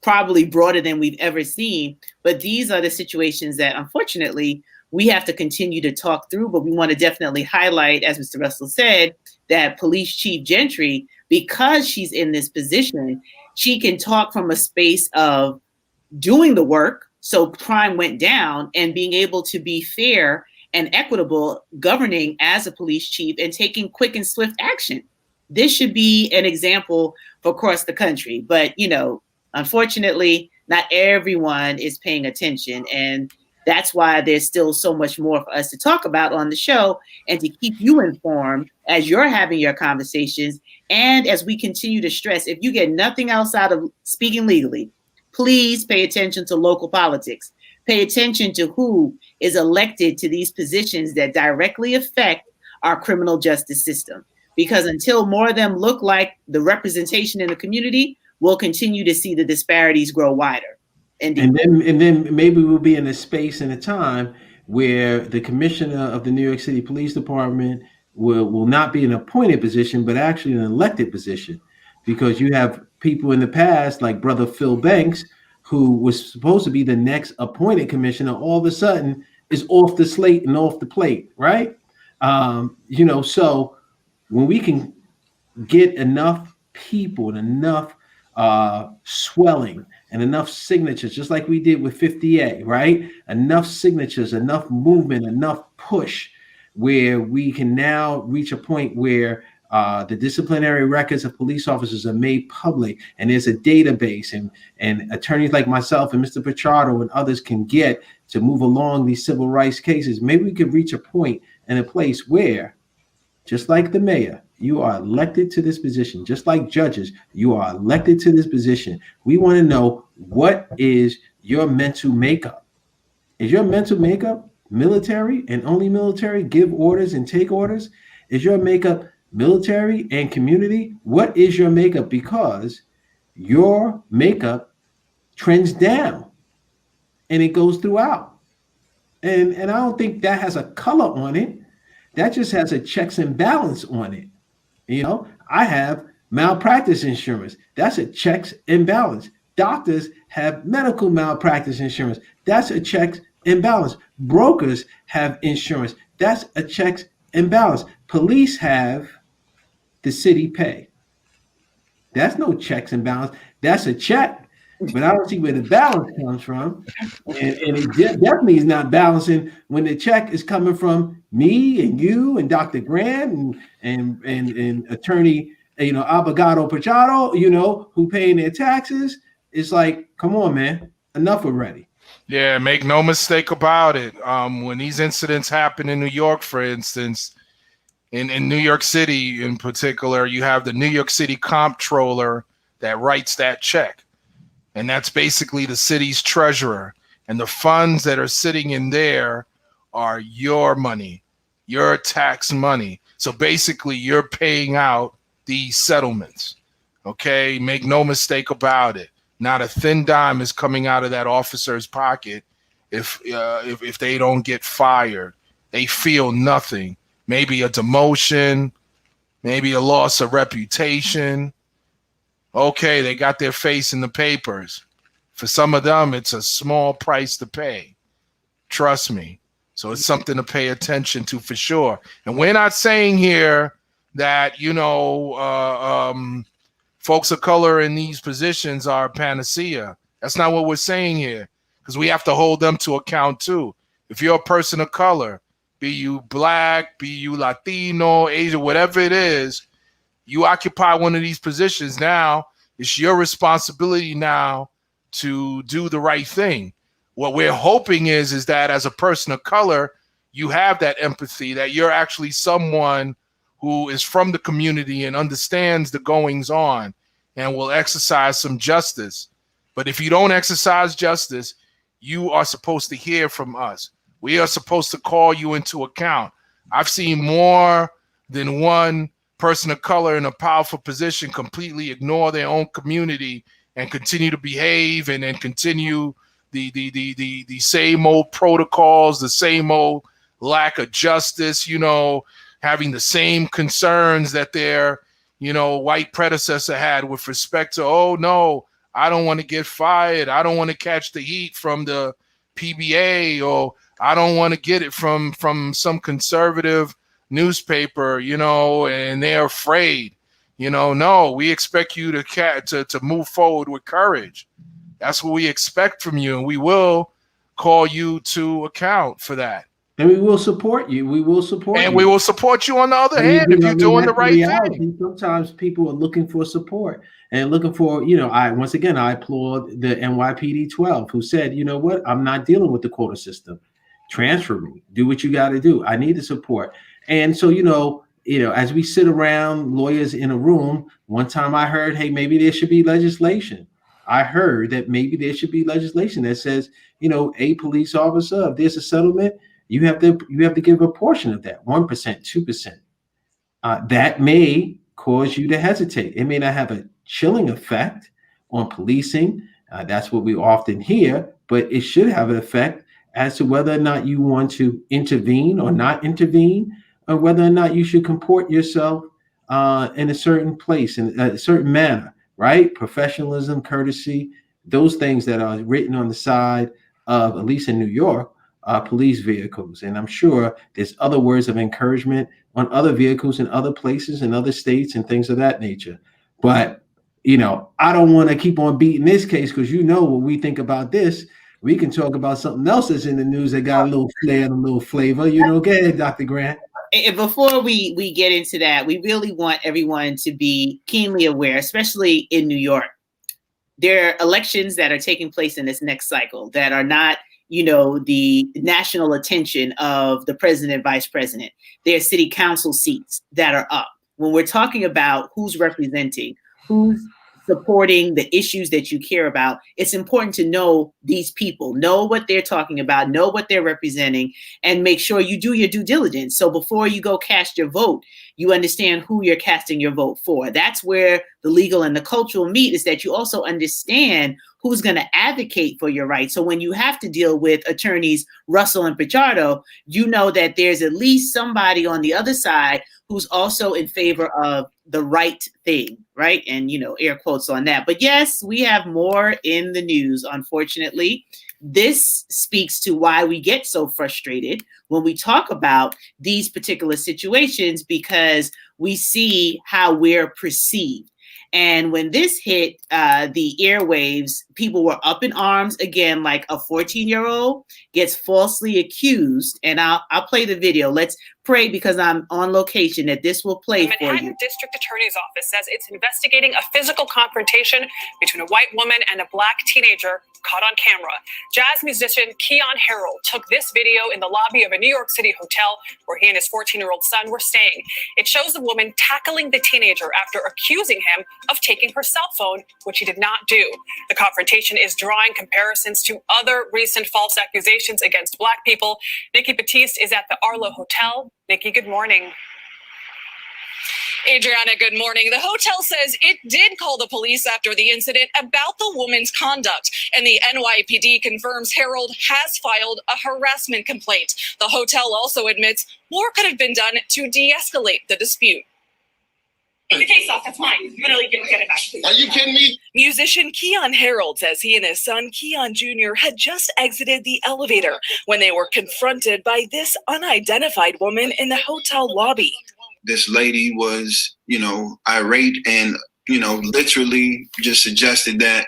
probably broader than we've ever seen. But these are the situations that, unfortunately, we have to continue to talk through. But we want to definitely highlight, as Mr. Russell said, that Police Chief Gentry, because she's in this position, she can talk from a space of doing the work. So crime went down, and being able to be fair and equitable, governing as a police chief and taking quick and swift action. this should be an example for across the country. But, unfortunately, not everyone is paying attention. And that's why there's still so much more for us to talk about on the show and to keep you informed as you're having your conversations. And as we continue to stress, if you get nothing else out of speaking legally, please pay attention to local politics. Pay attention to who is elected to these positions that directly affect our criminal justice system. Because until more of them look like the representation in the community, we'll continue to see the disparities grow wider. And then maybe we'll be in a space and a time where the commissioner of the New York City Police Department will not be an appointed position, but actually an elected position, because you have people in the past like Brother Phil Banks, who was supposed to be the next appointed commissioner, all of a sudden is off the slate and off the plate, right? So when we can get enough people and enough swelling and enough signatures, just like we did with 50A, right? Enough signatures, enough movement, enough push, where we can now reach a point where the disciplinary records of police officers are made public, and there's a database, and attorneys like myself and Mr. Pichardo and others can get to move along these civil rights cases. Maybe we could reach a point and a place where, just like the mayor, you are elected to this position. Just like judges, you are elected to this position. We want to know, what is your mental makeup? Is your mental makeup military and only military, give orders and take orders? Is your makeup military and community? What is your makeup? Because your makeup trends down and it goes throughout. And I don't think that has a color on it. That just has a checks and balance on it. I have malpractice insurance. That's a checks and balance. Doctors have medical malpractice insurance. That's a checks and balance. Brokers have insurance. That's a checks and balance. Police have the city pay. That's no checks and balance. That's a check, but I don't see where the balance comes from. And it definitely is not balancing when the check is coming from me and you and Dr. Grant and attorney, Abogado Pichardo, who paying their taxes. It's like, come on, man, enough already. Yeah, make no mistake about it. When these incidents happen in New York, for instance, in New York City in particular, you have the New York City comptroller that writes that check. And that's basically the city's treasurer. And the funds that are sitting in there are your money, your tax money. So basically, you're paying out these settlements. Okay, make no mistake about it. Not a thin dime is coming out of that officer's pocket if they don't get fired. They feel nothing. Maybe a demotion, maybe a loss of reputation. Okay, they got their face in the papers. For some of them, it's a small price to pay. Trust me. So it's something to pay attention to for sure. And we're not saying here that, folks of color in these positions are a panacea. That's not what we're saying here, because we have to hold them to account too. If you're a person of color, be you black, be you Latino, Asian, whatever it is, you occupy one of these positions now. It's your responsibility now to do the right thing. What we're hoping is that as a person of color, you have that empathy, that you're actually someone who is from the community and understands the goings on and will exercise some justice. But if you don't exercise justice, you are supposed to hear from us. We are supposed to call you into account. I've seen more than one person of color in a powerful position completely ignore their own community and continue to behave and then continue the same old protocols, the same old lack of justice, having the same concerns that their, white predecessor had with respect to, oh no, I don't want to get fired. I don't want to catch the heat from the PBA, or I don't want to get it from some conservative newspaper, and they're afraid. No, we expect you to move forward with courage. That's what we expect from you, and we will call you to account for that. And we will support you. We will support you. And we will support you on the other hand if you're doing the right thing. Sometimes people are looking for support and looking for, I applaud the NYPD 12 who said, you know what, I'm not dealing with the quota system. Transfer me. Do what you got to do. I need the support. And so, as we sit around lawyers in a room, one time I heard, hey, maybe there should be legislation. I heard that maybe there should be legislation that says, a police officer, if there's a settlement, you have to give a portion of that, 1%, 2%. That may cause you to hesitate. It may not have a chilling effect on policing. That's what we often hear, but it should have an effect as to whether or not you want to intervene or not intervene, or whether or not you should comport yourself in a certain place, in a certain manner, right? Professionalism, courtesy, those things that are written on the side of, at least in New York, police vehicles. And I'm sure there's other words of encouragement on other vehicles in other places in other states and things of that nature. But, I don't want to keep on beating this case because what we think about this. We can talk about something else that's in the news that got a little flair and a little flavor. Go ahead, Dr. Grant. And before we get into that, we really want everyone to be keenly aware, especially in New York. There are elections that are taking place in this next cycle that are not, the national attention of the president, vice president. There are city council seats that are up. When we're talking about who's representing, who's supporting the issues that you care about, it's important to know these people, know what they're talking about, know what they're representing, and make sure you do your due diligence. So before you go cast your vote, you understand who you're casting your vote for. That's where the legal and the cultural meet, is that you also understand who's going to advocate for your rights. So when you have to deal with attorneys Russell and Pichardo, you know that there's at least somebody on the other side who's also in favor of the right thing, right? And, air quotes on that. But yes, we have more in the news, unfortunately. This speaks to why we get so frustrated when we talk about these particular situations, because we see how we're perceived. And when this hit the airwaves, people were up in arms again, like a 14-year-old gets falsely accused. And I'll play the video. Let's pray, because I'm on location, that this will play for you. The Manhattan District Attorney's Office says it's investigating a physical confrontation between a white woman and a black teenager caught on camera. Jazz musician Keyon Harrold took this video in the lobby of a New York City hotel where he and his 14-year-old son were staying. It shows the woman tackling the teenager after accusing him of taking her cell phone, which he did not do. The confrontation is drawing comparisons to other recent false accusations against black people. Nikki Batiste is at the Arlo Hotel. Nikki, good morning. Adriana, good morning. The hotel says it did call the police after the incident about the woman's conduct, and the NYPD confirms Harrold has filed a harassment complaint. The hotel also admits more could have been done to de-escalate the dispute. Take the case off, that's mine. Literally, get it back. Are you kidding me? Musician Keyon Harrold says he and his son, Keyon Jr., had just exited the elevator when they were confronted by this unidentified woman in the hotel lobby. This lady was, irate and, literally just suggested that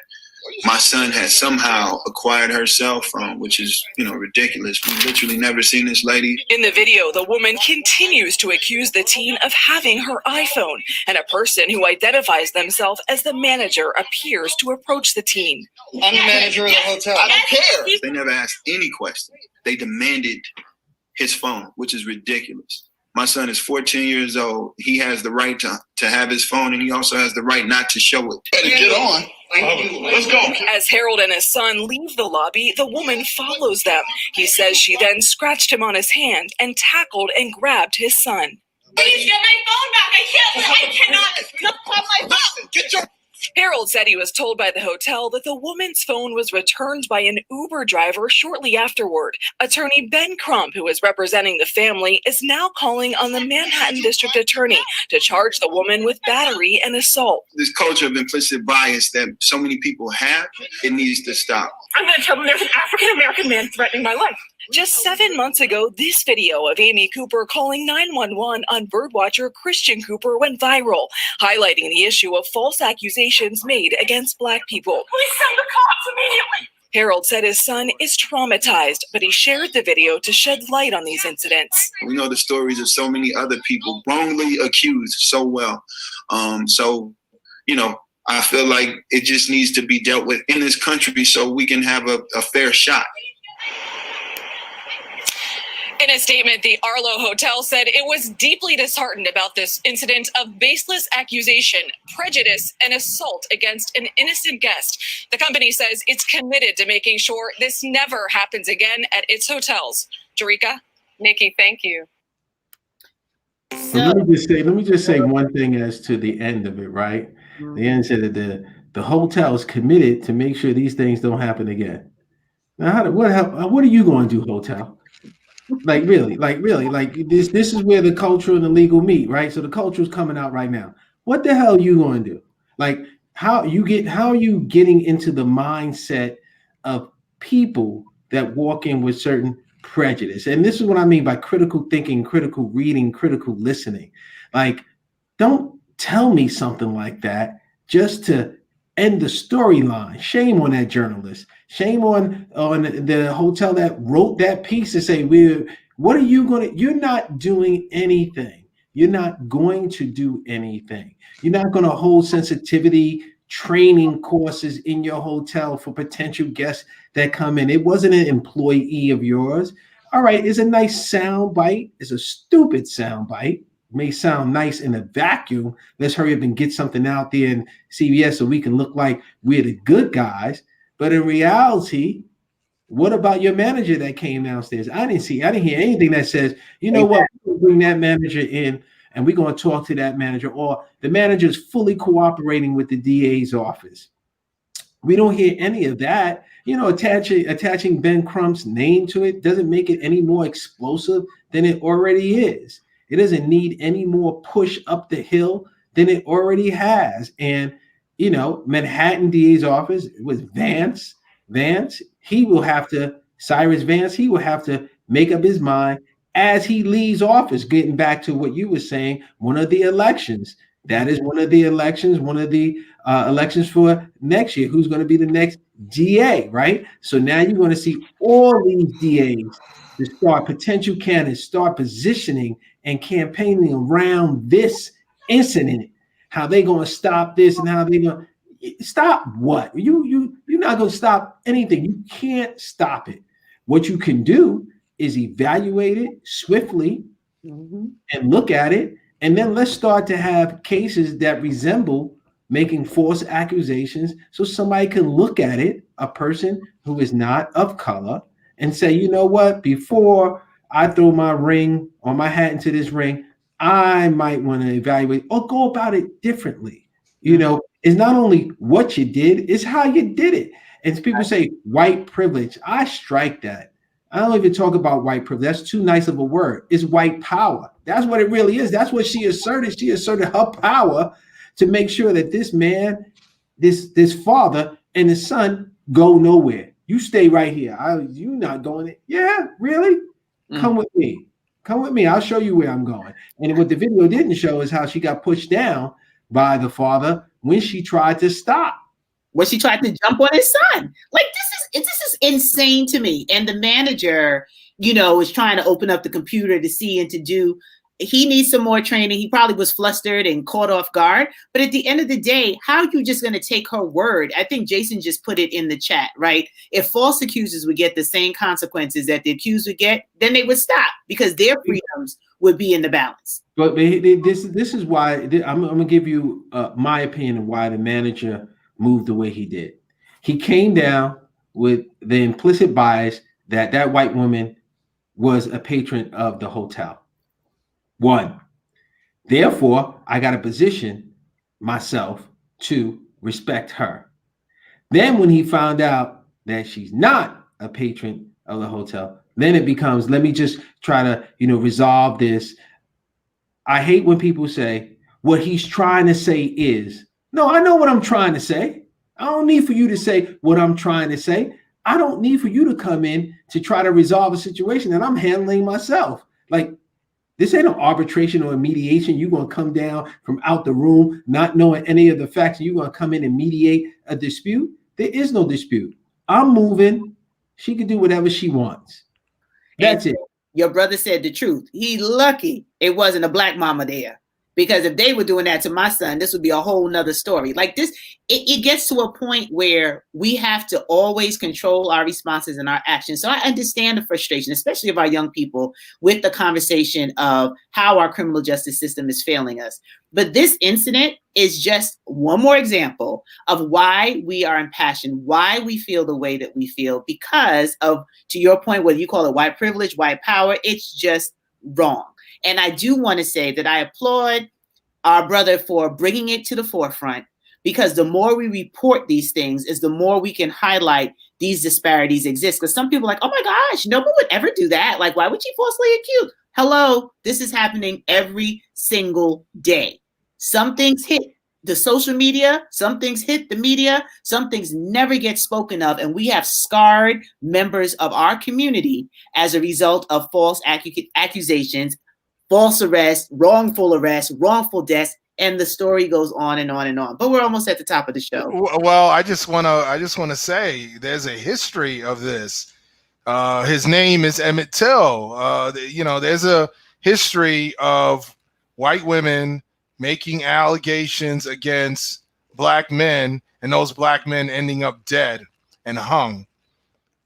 my son had somehow acquired her cell phone, which is, ridiculous. We've literally never seen this lady. In the video, the woman continues to accuse the teen of having her iPhone, and a person who identifies themselves as the manager appears to approach the teen. I'm the manager of the hotel. I don't care. They never asked any questions. They demanded his phone, which is ridiculous. My son is 14 years old. He has the right to have his phone, and he also has the right not to show it. Better get on. Let's go. As Harrold and his son leave the lobby, the woman follows them. He says she then scratched him on his hand and tackled and grabbed his son. Please get my phone back. I cannot look on my phone. Get your... Harrold said he was told by the hotel that the woman's phone was returned by an Uber driver shortly afterward. Attorney Ben Crump, who is representing the family, is now calling on the Manhattan District Attorney to charge the woman with battery and assault. This culture of implicit bias that so many people have, it needs to stop. I'm going to tell them there's an African-American man threatening my life. Just 7 months ago, this video of Amy Cooper calling 911 on birdwatcher Christian Cooper went viral, highlighting the issue of false accusations made against Black people. Please send the cops immediately. Harold said his son is traumatized, but he shared the video to shed light on these incidents. We know the stories of so many other people wrongly accused so well. So, you know, I feel like it just needs to be dealt with in this country so we can have a fair shot. In a statement, the Arlo Hotel said it was deeply disheartened about this incident of baseless accusation, prejudice, and assault against an innocent guest. The company says it's committed to making sure this never happens again at its hotels. Jerika? Nikki, thank you. So let me just say one thing as to the end of it, right? The end said that the hotel is committed to make sure these things don't happen again. Now, what are you going to do, hotel? Like really, this is where the culture and the legal meet, right? So the culture is coming out right now. What the hell are you going to do? Like how are you getting into the mindset of people that walk in with certain prejudice? And this is what I mean by critical thinking, critical reading, critical listening. Like, don't tell me something like that just to end the storyline. Shame on that journalist. Shame on the hotel that wrote that piece to say, what are you going to, you're not doing anything. You're not going to do anything. You're not going to hold sensitivity training courses in your hotel for potential guests that come in. It wasn't an employee of yours. All right, it's a nice sound bite. It's a stupid sound bite. May sound nice in a vacuum. Let's hurry up and get something out there in CBS so we can look like we're the good guys. But in reality, what about your manager that came downstairs? I didn't hear anything that says, you know what, we'll bring that manager in and we're going to talk to that manager, or the manager is fully cooperating with the DA's office. We don't hear any of that. You know, attaching Ben Crump's name to it doesn't make it any more explosive than it already is. It doesn't need any more push up the hill than it already has. And, you know, Manhattan DA's office with Vance, he will have to, Cyrus Vance, he will have to make up his mind as he leaves office, getting back to what you were saying, one of the elections. That is one of the elections, elections for next year. Who's going to be the next DA, right? So now you're going to see all these DAs to start, potential candidates start positioning and campaigning around this incident. How they going to stop this and how they going to stop what? You're not going to stop anything. You can't stop it. What you can do is evaluate it swiftly and look at it. And then let's start to have cases that resemble making false accusations so somebody can look at it, a person who is not of color, and say, you know what, before I throw my ring or my hat into this ring, I might want to evaluate or go about it differently. You know, it's not only what you did, it's how you did it. And people say white privilege. I strike that. I don't even talk about white privilege. That's too nice of a word. It's white power. That's what it really is. That's what she asserted. She asserted her power to make sure that this man, this father and his son go nowhere. You stay right here. You're not going. Yeah, really? Come with me. Come with me. I'll show you where I'm going. And what the video didn't show is how she got pushed down by the father when she tried to stop. When she tried to jump on his son. Like, this is insane to me. And the manager, you know, is trying to open up the computer to see and to do. He needs some more training. He probably was flustered and caught off guard. But at the end of the day, how are you just going to take her word? I think Jason just put it in the chat, right? If false accusers would get the same consequences that the accused would get, then they would stop because their freedoms would be in the balance. But this is why I'm going to give you my opinion of why the manager moved the way he did. He came down with the implicit bias that white woman was a patron of the hotel. One, therefore, I got to position myself to respect her. Then when he found out that she's not a patron of the hotel, then it becomes, let me just try to, resolve this. I hate when people say what he's trying to say is, no, I know what I'm trying to say. I don't need for you to say what I'm trying to say. I don't need for you to come in to try to resolve a situation that I'm handling myself. Like, this ain't an arbitration or a mediation. You're going to come down from out the room, not knowing any of the facts. You're going to come in and mediate a dispute. There is no dispute. I'm moving. She can do whatever she wants. That's it. Your brother said the truth. He lucky it wasn't a black mama there. Because if they were doing that to my son, this would be a whole nother story. Like this, it gets to a point where we have to always control our responses and our actions. So I understand the frustration, especially of our young people, with the conversation of how our criminal justice system is failing us. But this incident is just one more example of why we are impassioned, why we feel the way that we feel, because of, to your point, whether you call it white privilege, white power, it's just wrong. And I do want to say that I applaud our brother for bringing it to the forefront, because the more we report these things is the more we can highlight these disparities exist. Because some people are like, oh my gosh, no one would ever do that. Like, why would she falsely accuse? Hello, this is happening every single day. Some things hit the social media, some things hit the media, some things never get spoken of. And we have scarred members of our community as a result of false accusations, false arrest, wrongful deaths, and the story goes on and on and on. But we're almost at the top of the show. Well, I just want to say there's a history of this. His name is Emmett Till. There's a history of white women making allegations against black men, and those black men ending up dead and hung.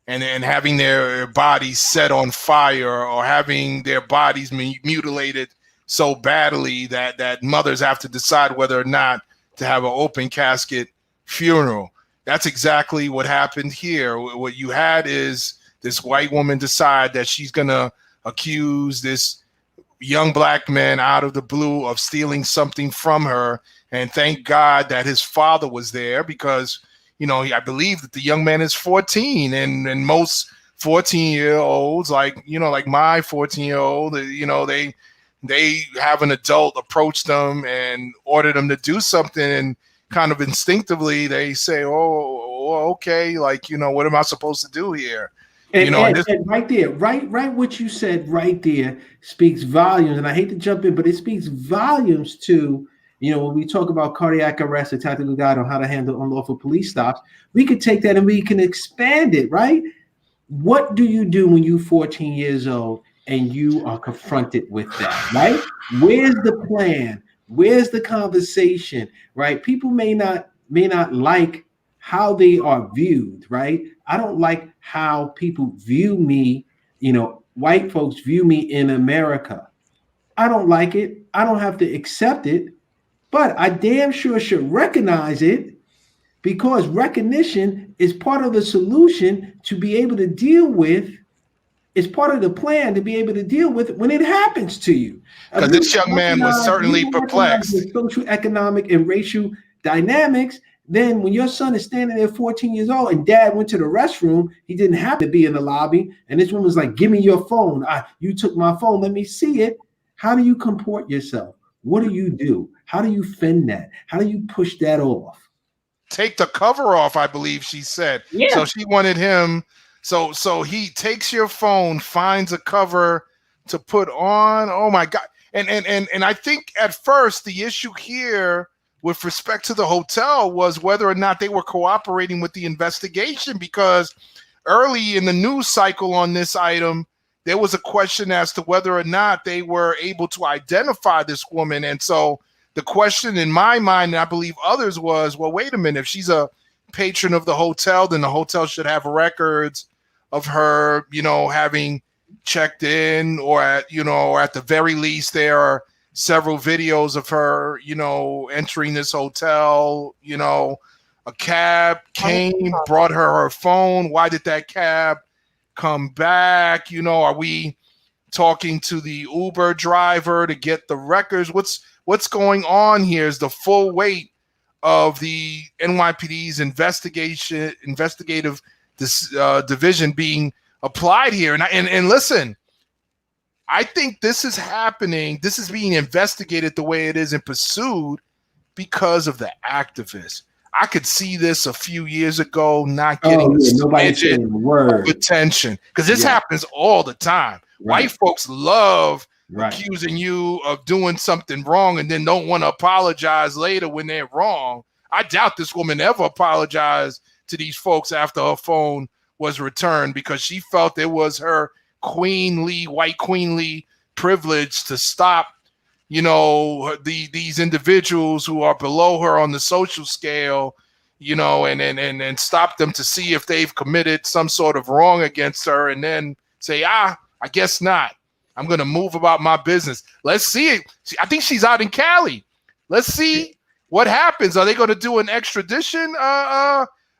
And having their bodies set on fire, or having their bodies mutilated so badly that mothers have to decide whether or not to have an open casket funeral. That's exactly what happened here. What you had is this white woman decide that she's going to accuse this young black man out of the blue of stealing something from her. And thank God that his father was there, because I believe that the young man is 14, and most 14-year-olds, like my 14-year-old, they have an adult approach them and order them to do something, and kind of instinctively they say, oh, okay, like, what am I supposed to do here? And right there, right what you said right there speaks volumes. And I hate to jump in, but it speaks volumes to, when we talk about cardiac arrest, a tactical guide on how to handle unlawful police stops, we could take that and we can expand it, right? What do you do when you're 14 years old and you are confronted with that, right? Where's the plan? Where's the conversation, right? People may not like how they are viewed, right? I don't like how people view me, white folks view me in America. I don't like it. I don't have to accept it. But I damn sure should recognize it, because recognition is part of the solution to be able to deal with. It's part of the plan to be able to deal with when it happens to you. Because this young man was certainly perplexed. The social, economic, and racial dynamics. Then when your son is standing there 14 years old and dad went to the restroom, he didn't have to be in the lobby. And this woman's like, give me your phone. You took my phone. Let me see it. How do you comport yourself? What do you do? How do you fend that? How do you push that off? Take the cover off, I believe she said. Yeah. So she wanted him. So he takes your phone, finds a cover to put on. Oh my God. And I think at first the issue here with respect to the hotel was whether or not they were cooperating with the investigation, because early in the news cycle on this item, there was a question as to whether or not they were able to identify this woman. And so the question in my mind, and I believe others, was, well, wait a minute, if she's a patron of the hotel, then the hotel should have records of her, having checked in, or at the very least, there are several videos of her, entering this hotel. A cab came, brought her phone. Why did that cab come back? Are we talking to the Uber driver to get the records? What's going on here is the full weight of the NYPD's investigative division being applied here. And listen, I think this is happening. This is being investigated the way it is and pursued because of the activists. I could see this a few years ago not getting attention, because this happens all the time. Right. White folks love accusing you of doing something wrong and then don't want to apologize later when they're wrong. I doubt this woman ever apologized to these folks after her phone was returned, because she felt it was her white queenly privilege to stop, these individuals who are below her on the social scale, and stop them to see if they've committed some sort of wrong against her, and then say, I guess not. I'm going to move about my business. Let's see it. I think she's out in Cali. Let's see what happens. Are they going to do an extradition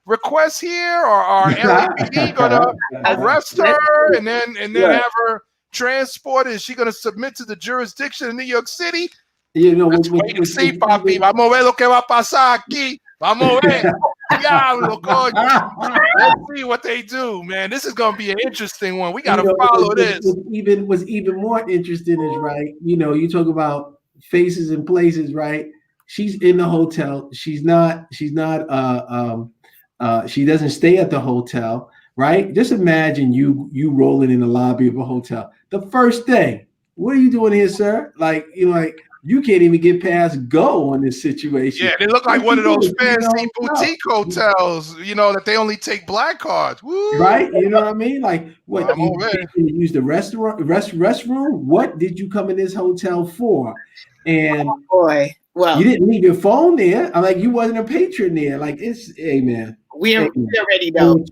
request here, or are LAPD going to arrest her and then have her transported? Is she going to submit to the jurisdiction in New York City? Let's wait and see, papi. Vamos a ver lo que va a pasar aquí. Vamos a ver. Diablo, coño. Let's see what they do, man. This is going to be an interesting one. We got to follow this. What's even more interesting is, right, you talk about faces and places, right? She's in the hotel. She doesn't stay at the hotel, right? Just imagine you rolling in the lobby of a hotel. The first thing, what are you doing here, sir? You can't even get past go on this situation. Yeah, they look like one of those fancy boutique hotels, that they only take black cards. Woo! Right? You know what I mean? Like, what? You use the restroom? What did you come in this hotel for? And boy, well, you didn't leave your phone there. I'm like, you wasn't a patron there. Like, hey, man. We already know. In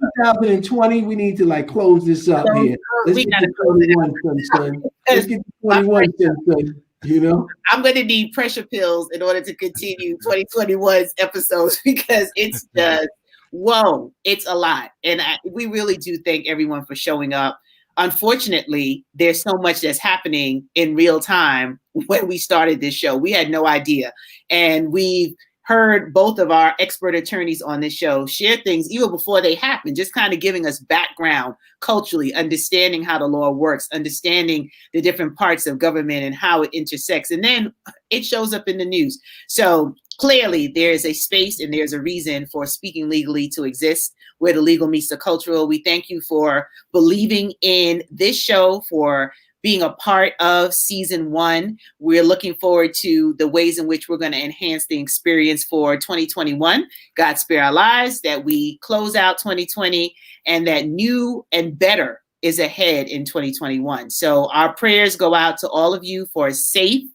2020, we need to close this up here. Let's get to 21, son. Let's get to 21, son. I'm going to need pressure pills in order to continue 2021's episodes, because it's just, whoa, it's a lot. And we really do thank everyone for showing up. Unfortunately, there's so much that's happening in real time. When we started this show, we had no idea. And we've heard both of our expert attorneys on this show share things even before they happen, just kind of giving us background culturally, understanding how the law works, understanding the different parts of government and how it intersects. And then it shows up in the news. So clearly there's a space and there's a reason for Speaking Legally to exist, where the legal meets the cultural. We thank you for believing in this show, for being a part of season 1. We're looking forward to the ways in which we're going to enhance the experience for 2021. God spare our lives, that we close out 2020 and that new and better is ahead in 2021. So our prayers go out to all of you for a safe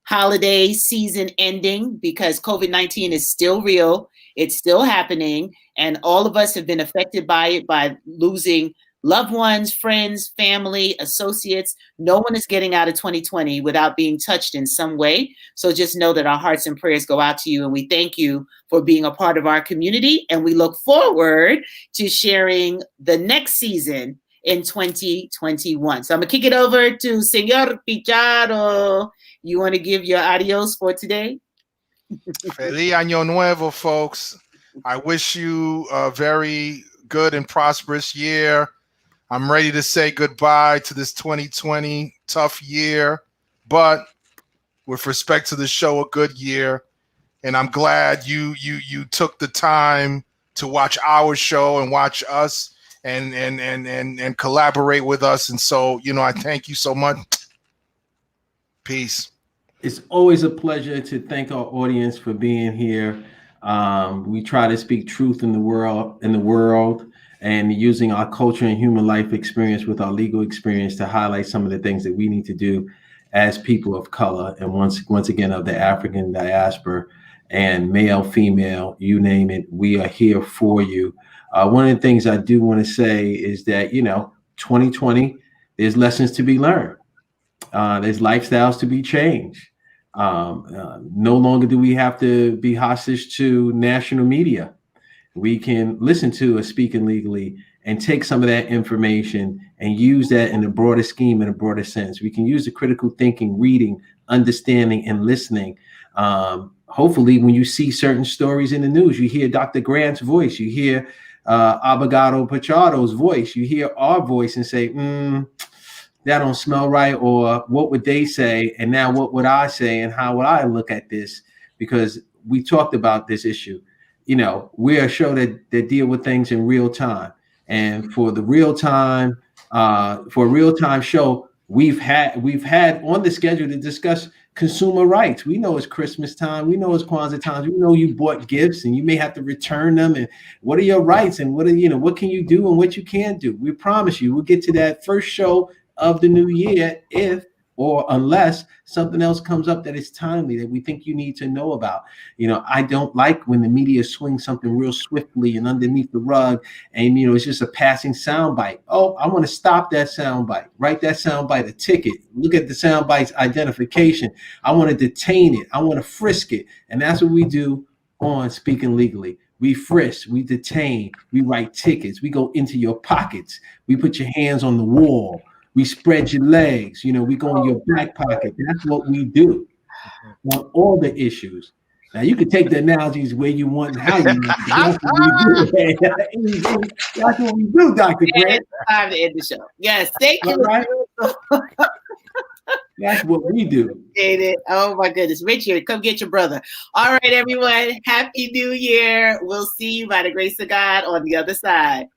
holiday season ending, because COVID-19 is still real. It's still happening. And all of us have been affected by it, by losing loved ones, friends, family, associates. No one is getting out of 2020 without being touched in some way. So just know that our hearts and prayers go out to you. And we thank you for being a part of our community. And we look forward to sharing the next season in 2021. So I'm going to kick it over to Señor Pichardo. You want to give your adios for today? Feliz Año Nuevo, folks. I wish you a very good and prosperous year. I'm ready to say goodbye to this 2020 tough year, but with respect to the show, a good year. And I'm glad you took the time to watch our show and watch us and collaborate with us. And so, I thank you so much. Peace. It's always a pleasure to thank our audience for being here. We try to speak truth in the world, and using our culture and human life experience with our legal experience to highlight some of the things that we need to do as people of color, and once again of the African diaspora, and male, female, you name it, we are here for you. One of the things I do want to say is that 2020, there's lessons to be learned. There's lifestyles to be changed. No longer do we have to be hostage to national media. We can listen to a Speaking Legally and take some of that information and use that in a broader scheme, in a broader sense. We can use the critical thinking, reading, understanding, and listening. Hopefully, when you see certain stories in the news, you hear Dr. Grant's voice, you hear Abogado Pichardo's voice, you hear our voice and say, that don't smell right, or what would they say? And now what would I say? And how would I look at this? Because we talked about this issue. We're a show that deal with things in real time. And for the real time, for a real time show, we've had on the schedule to discuss consumer rights. We know it's Christmas time. We know it's Kwanzaa times. We know you bought gifts and you may have to return them. And what are your rights and what can you do and what you can't do? We promise you, we'll get to that first show of the new year if or unless something else comes up that is timely that we think you need to know about. I don't like when the media swings something real swiftly and underneath the rug and, it's just a passing soundbite. Oh, I want to stop that soundbite. Write that soundbite a ticket. Look at the soundbite's identification. I want to detain it. I want to frisk it. And that's what we do on Speaking Legally. We frisk, we detain, we write tickets, we go into your pockets, we put your hands on the wall. We spread your legs, we go in your back pocket. That's what we do on all the issues. Now, you can take the analogies where you want and how you want. That's what we do. That's what we do, Dr. Grant. It's time to end the show. Yes, thank you. Right? That's what we do. Oh, my goodness. Richard, come get your brother. All right, everyone. Happy New Year. We'll see you by the grace of God on the other side.